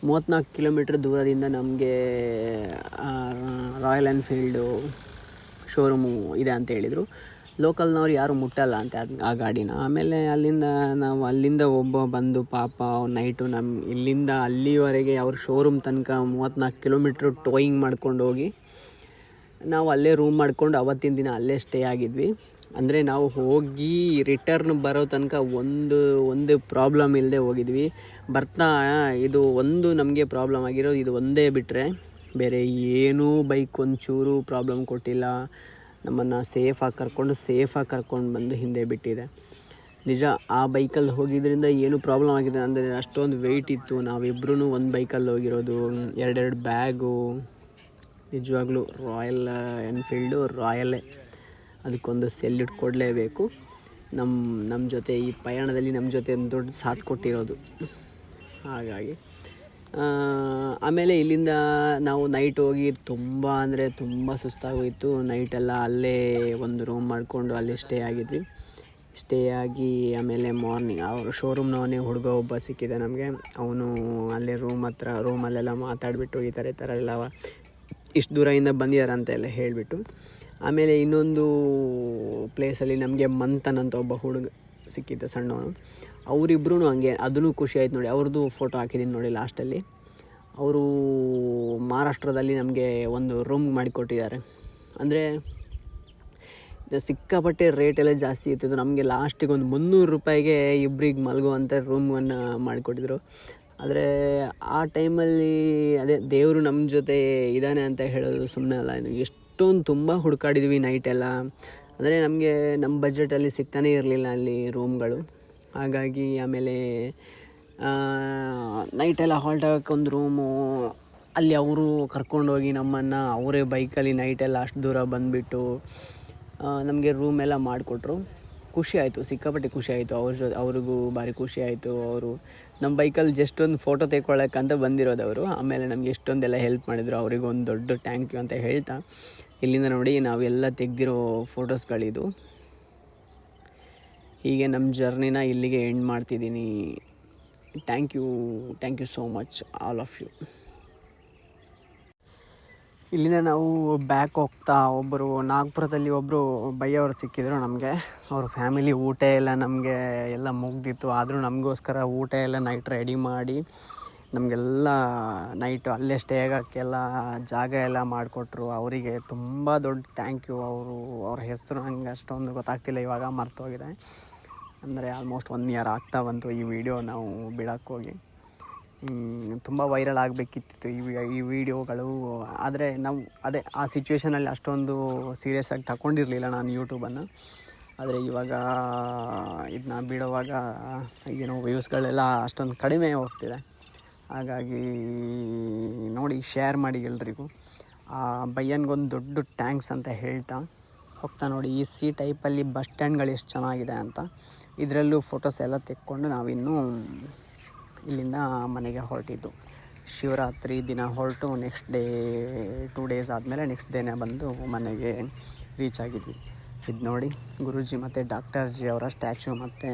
34 ಕಿಲೋಮೀಟ್ರ್ ದೂರದಿಂದ ನಮಗೆ ರಾಯಲ್ ಎನ್ಫೀಲ್ಡು ಶೋರೂಮು ಇದೆ ಅಂತ ಹೇಳಿದರು. ಲೋಕಲ್ನವ್ರು ಯಾರು ಮುಟ್ಟಲ್ಲ ಅಂತ ಆ ಗಾಡಿನ. ಆಮೇಲೆ ಅಲ್ಲಿಂದ ಒಬ್ಬ ಬಂದು ಪಾಪ ನೈಟು ಇಲ್ಲಿಂದ ಅಲ್ಲಿವರೆಗೆ ಅವ್ರ ಶೋರೂಮ್ ತನಕ 34 ಕಿಲೋಮೀಟ್ರ್ ಟೋಯಿಂಗ್ ಮಾಡ್ಕೊಂಡು ಹೋಗಿ ನಾವು ಅಲ್ಲೇ ರೂಮ್ ಮಾಡ್ಕೊಂಡು ಅವತ್ತಿನ ದಿನ ಅಲ್ಲೇ ಸ್ಟೇ ಆಗಿದ್ವಿ. ಅಂದರೆ ನಾವು ಹೋಗಿ ರಿಟರ್ನ್ ಬರೋ ತನಕ ಒಂದು ಪ್ರಾಬ್ಲಮ್ ಇಲ್ಲದೆ ಹೋಗಿದ್ವಿ. ಬರ್ತಾ ಇದು ಒಂದು ನಮಗೆ ಪ್ರಾಬ್ಲಮ್ ಆಗಿರೋದು ಇದು ಒಂದೇ ಬಿಟ್ಟರೆ ಬೇರೆ ಏನೂ ಬೈಕ್ ಒಂಚೂರು ಪ್ರಾಬ್ಲಮ್ ಕೊಟ್ಟಿಲ್ಲ. ನಮ್ಮನ್ನು ಸೇಫಾಗಿ ಕರ್ಕೊಂಡು ಬಂದು ಹಿಂದೆ ಬಿಟ್ಟಿದೆ. ನಿಜ ಆ ಬೈಕಲ್ಲಿ ಹೋಗಿದ್ದರಿಂದ ಏನು ಪ್ರಾಬ್ಲಮ್ ಆಗಿದೆ ಅಂದರೆ ಅಷ್ಟೊಂದು ವೆಯ್ಟ್ ಇತ್ತು. ನಾವಿಬ್ಬರೂ ಒಂದು ಬೈಕಲ್ಲಿ ಹೋಗಿರೋದು, 2 ಬ್ಯಾಗು. ನಿಜವಾಗ್ಲೂ ರಾಯಲ್ ಎನ್ಫೀಲ್ಡು ರಾಯಲ್ಲೇ, ಅದಕ್ಕೊಂದು ಸೆಲ್ಯೂಟ್ ಕೊಡಲೇಬೇಕು. ನಮ್ಮ ಜೊತೆ ಈ ಪಯಣದಲ್ಲಿ ನಮ್ಮ ಜೊತೆ ಒಂದು ದೊಡ್ಡ ಸಾಥ್ ಕೊಟ್ಟಿರೋದು. ಹಾಗಾಗಿ ಆಮೇಲೆ ಇಲ್ಲಿಂದ ನಾವು ನೈಟ್ ಹೋಗಿ ತುಂಬ ಸುಸ್ತಾಗೋಯಿತು. ನೈಟೆಲ್ಲ ಅಲ್ಲೇ ಒಂದು ರೂಮ್ ಮಾಡಿಕೊಂಡು ಅಲ್ಲೇ ಸ್ಟೇ ಆಗಿ ಆಮೇಲೆ ಮಾರ್ನಿಂಗ್ ಅವರು ಶೋರೂಮ್ನವನೇ ಹುಡುಗ ಒಬ್ಬ ಸಿಕ್ಕಿದೆ ನಮಗೆ. ಅವನು ಅಲ್ಲೇ ರೂಮಲ್ಲೆಲ್ಲ ಮಾತಾಡಿಬಿಟ್ಟು ಈ ಥರ ಎಲ್ಲ ಇಷ್ಟು ದೂರದಿಂದ ಬಂದಿದ್ದಾರಂತ ಎಲ್ಲ ಹೇಳಿಬಿಟ್ಟು, ಆಮೇಲೆ ಇನ್ನೊಂದು ಪ್ಲೇಸಲ್ಲಿ ನಮಗೆ ಮಂಥನ್ ಅಂತ ಒಬ್ಬ ಹುಡುಗ ಸಿಕ್ಕಿದ್ದ ಸಣ್ಣವನು. ಅವರಿಬ್ರು ಹಂಗೆ, ಅದೂ ಖುಷಿ ಆಯ್ತು ನೋಡಿ. ಅವ್ರದ್ದು ಫೋಟೋ ಹಾಕಿದ್ದೀನಿ ನೋಡಿ ಲಾಸ್ಟಲ್ಲಿ. ಅವರು ಮಹಾರಾಷ್ಟ್ರದಲ್ಲಿ ನಮಗೆ ಒಂದು ರೂಮ್ ಮಾಡಿಕೊಟ್ಟಿದ್ದಾರೆ. ಅಂದರೆ ಸಿಕ್ಕಾಪಟ್ಟೆ ರೇಟೆಲ್ಲ ಜಾಸ್ತಿ ಇರ್ತಿತ್ತು. ನಮಗೆ ಲಾಸ್ಟಿಗೆ ಒಂದು 300 ರೂಪಾಯಿಗೆ ಇಬ್ಬರಿಗೆ ಮಲಗುವಂಥ ರೂಮನ್ನು ಮಾಡಿಕೊಟ್ಟಿದ್ರು. ಆದರೆ ಆ ಟೈಮಲ್ಲಿ ದೇವರು ನಮ್ಮ ಜೊತೆ ಇದ್ದಾನೆ ಅಂತ ಹೇಳೋದು ಸುಮ್ಮನೆ ಅಲ್ಲ. ಎಷ್ಟೊಂದು ತುಂಬ ಹುಡುಕಾಡಿದ್ವಿ ನೈಟೆಲ್ಲ. ಅಂದರೆ ನಮಗೆ ನಮ್ಮ ಬಜೆಟಲ್ಲಿ ಸಿಗ್ತಾನೇ ಇರಲಿಲ್ಲ ಅಲ್ಲಿ ರೂಮ್ಗಳು. ಹಾಗಾಗಿ ಆಮೇಲೆ ನೈಟೆಲ್ಲ ಹಾಲ್ಟ್ ಆಗೋಕ್ಕೆ ಒಂದು ರೂಮು ಅಲ್ಲಿ ಅವರು ಕರ್ಕೊಂಡೋಗಿ ನಮ್ಮನ್ನು ಅವರೇ ಬೈಕಲ್ಲಿ ನೈಟೆಲ್ಲ ಅಷ್ಟು ದೂರ ಬಂದುಬಿಟ್ಟು ನಮಗೆ ರೂಮೆಲ್ಲ ಮಾಡಿಕೊಟ್ರು. ಖುಷಿ ಆಯಿತು, ಸಿಕ್ಕಾಪಟ್ಟೆ ಖುಷಿ ಆಯಿತು. ಅವ್ರಿಗೂ ಭಾರಿ ಖುಷಿ ಆಯಿತು. ಅವರು ನಮ್ಮ ಬೈಕಲ್ಲಿ ಜಸ್ಟ್ ಒಂದು ಫೋಟೋ ತೆಗೊಳ್ಳೋಕ್ಕಂತ ಬಂದಿರೋದು ಅವರು. ಆಮೇಲೆ ನಮಗೆ ಎಷ್ಟೊಂದೆಲ್ಲ ಹೆಲ್ಪ್ ಮಾಡಿದರು. ಅವರಿಗೂ ಒಂದು ದೊಡ್ಡ ಥ್ಯಾಂಕ್ ಯು ಅಂತ ಹೇಳ್ತಾ, ಇಲ್ಲಿಂದ ನೋಡಿ ನಾವೆಲ್ಲ ತೆಗೆದಿರೋ ಫೋಟೋಸ್ಗಳಿದು. ಹೀಗೆ ನಮ್ಮ ಜರ್ನಿನ ಇಲ್ಲಿಗೆ ಎಂಡ್ ಮಾಡ್ತಿದ್ದೀನಿ. Thank you so much all of you. ಇಲ್ಲಿಂದ ನಾವು ಬ್ಯಾಕ್ ಹೋಗ್ತಾ ನಾಗ್ಪುರದಲ್ಲಿ ಒಬ್ಬರು ಬೈಯವರು ಸಿಕ್ಕಿದ್ರು ನಮಗೆ. ಅವ್ರ ಫ್ಯಾಮಿಲಿ ಊಟ ಎಲ್ಲ ನಮಗೆ ಎಲ್ಲ ಮುಗ್ದಿತ್ತು. ಆದರೂ ನಮಗೋಸ್ಕರ ಊಟ ಎಲ್ಲ ನೈಟ್ ರೆಡಿ ಮಾಡಿ ನಮಗೆಲ್ಲ ನೈಟು ಅಲ್ಲೇ ಸ್ಟೇ ಆಗೋಕ್ಕೆಲ್ಲ ಜಾಗ ಎಲ್ಲ ಮಾಡಿಕೊಟ್ರು. ಅವರಿಗೆ ತುಂಬ ದೊಡ್ಡ ಥ್ಯಾಂಕ್ ಯು. ಅವ್ರ ಹೆಸರು ನನಗೆ ಅಷ್ಟೊಂದು ಗೊತ್ತಾಗ್ತಿಲ್ಲ, ಇವಾಗ ಮರ್ತೋಗಿದೆ. ಅಂದರೆ ಆಲ್ಮೋಸ್ಟ್ 1 ಇಯರ್ ಆಗ್ತಾ ಬಂತು ಈ ವಿಡಿಯೋ ನಾವು ಬಿಡೋಕ್ಕೋಗಿ. ತುಂಬ ವೈರಲ್ ಆಗಬೇಕಿತ್ತು ಈ ವಿಡಿಯೋಗಳು. ಆದರೆ ನಾವು ಆ ಸಿಚುವೇಷನಲ್ಲಿ ಅಷ್ಟೊಂದು ಸೀರಿಯಸ್ ಆಗಿ ತಗೊಂಡಿರಲಿಲ್ಲ ನಾನು ಯೂಟ್ಯೂಬನ್ನು. ಆದರೆ ಇವಾಗ ಇದನ್ನ ಬಿಡುವಾಗ ಏನೋ ವ್ಯೂಸ್ಗಳೆಲ್ಲ ಅಷ್ಟೊಂದು ಕಡಿಮೆ ಹೋಗ್ತಿದೆ. ಹಾಗಾಗಿ ನೋಡಿ, ಶೇರ್ ಮಾಡಿ ಎಲ್ರಿಗೂ. ಆ ಬಯ್ಯನ್ಗೊಂದು ದೊಡ್ಡ ಟ್ಯಾಂಕ್ಸ್ ಅಂತ ಹೇಳ್ತಾ ಹೋಗ್ತಾ ನೋಡಿ. ಈ ಟೈಪಲ್ಲಿ ಬಸ್ ಸ್ಟ್ಯಾಂಡ್ಗಳು ಎಷ್ಟು ಚೆನ್ನಾಗಿದೆ ಅಂತ. ಇದರಲ್ಲೂ ಫೋಟೋಸ್ ಎಲ್ಲ ತೆಕ್ಕೊಂಡು ನಾವಿನ್ನೂ ಇಲ್ಲಿಂದ ಮನೆಗೆ ಹೊರಟಿದ್ದು. ಶಿವರಾತ್ರಿ ದಿನ ಹೊರಟು ನೆಕ್ಸ್ಟ್ ಡೇ 2 ಡೇಸ್ ಆದಮೇಲೆ ನೆಕ್ಸ್ಟ್ ಡೇನೇ ಬಂದು ಮನೆಗೆ ರೀಚ್ ಆಗಿದ್ವಿ. ಇದು ನೋಡಿ, ಗುರೂಜಿ ಮತ್ತು ಡಾಕ್ಟರ್ ಜಿ ಅವರ ಸ್ಟ್ಯಾಚ್ಯೂ ಮತ್ತು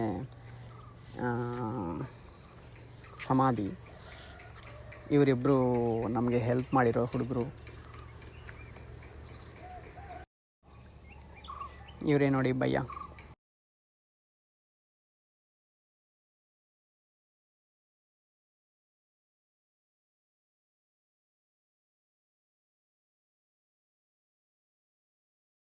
ಸಮಾಧಿ. ಇವರಿಬ್ಬರು ನಮಗೆ ಹೆಲ್ಪ್ ಮಾಡಿರೋ ಹುಡುಗರು. ಇವರೇ ನೋಡಿ ಭಯ್ಯ.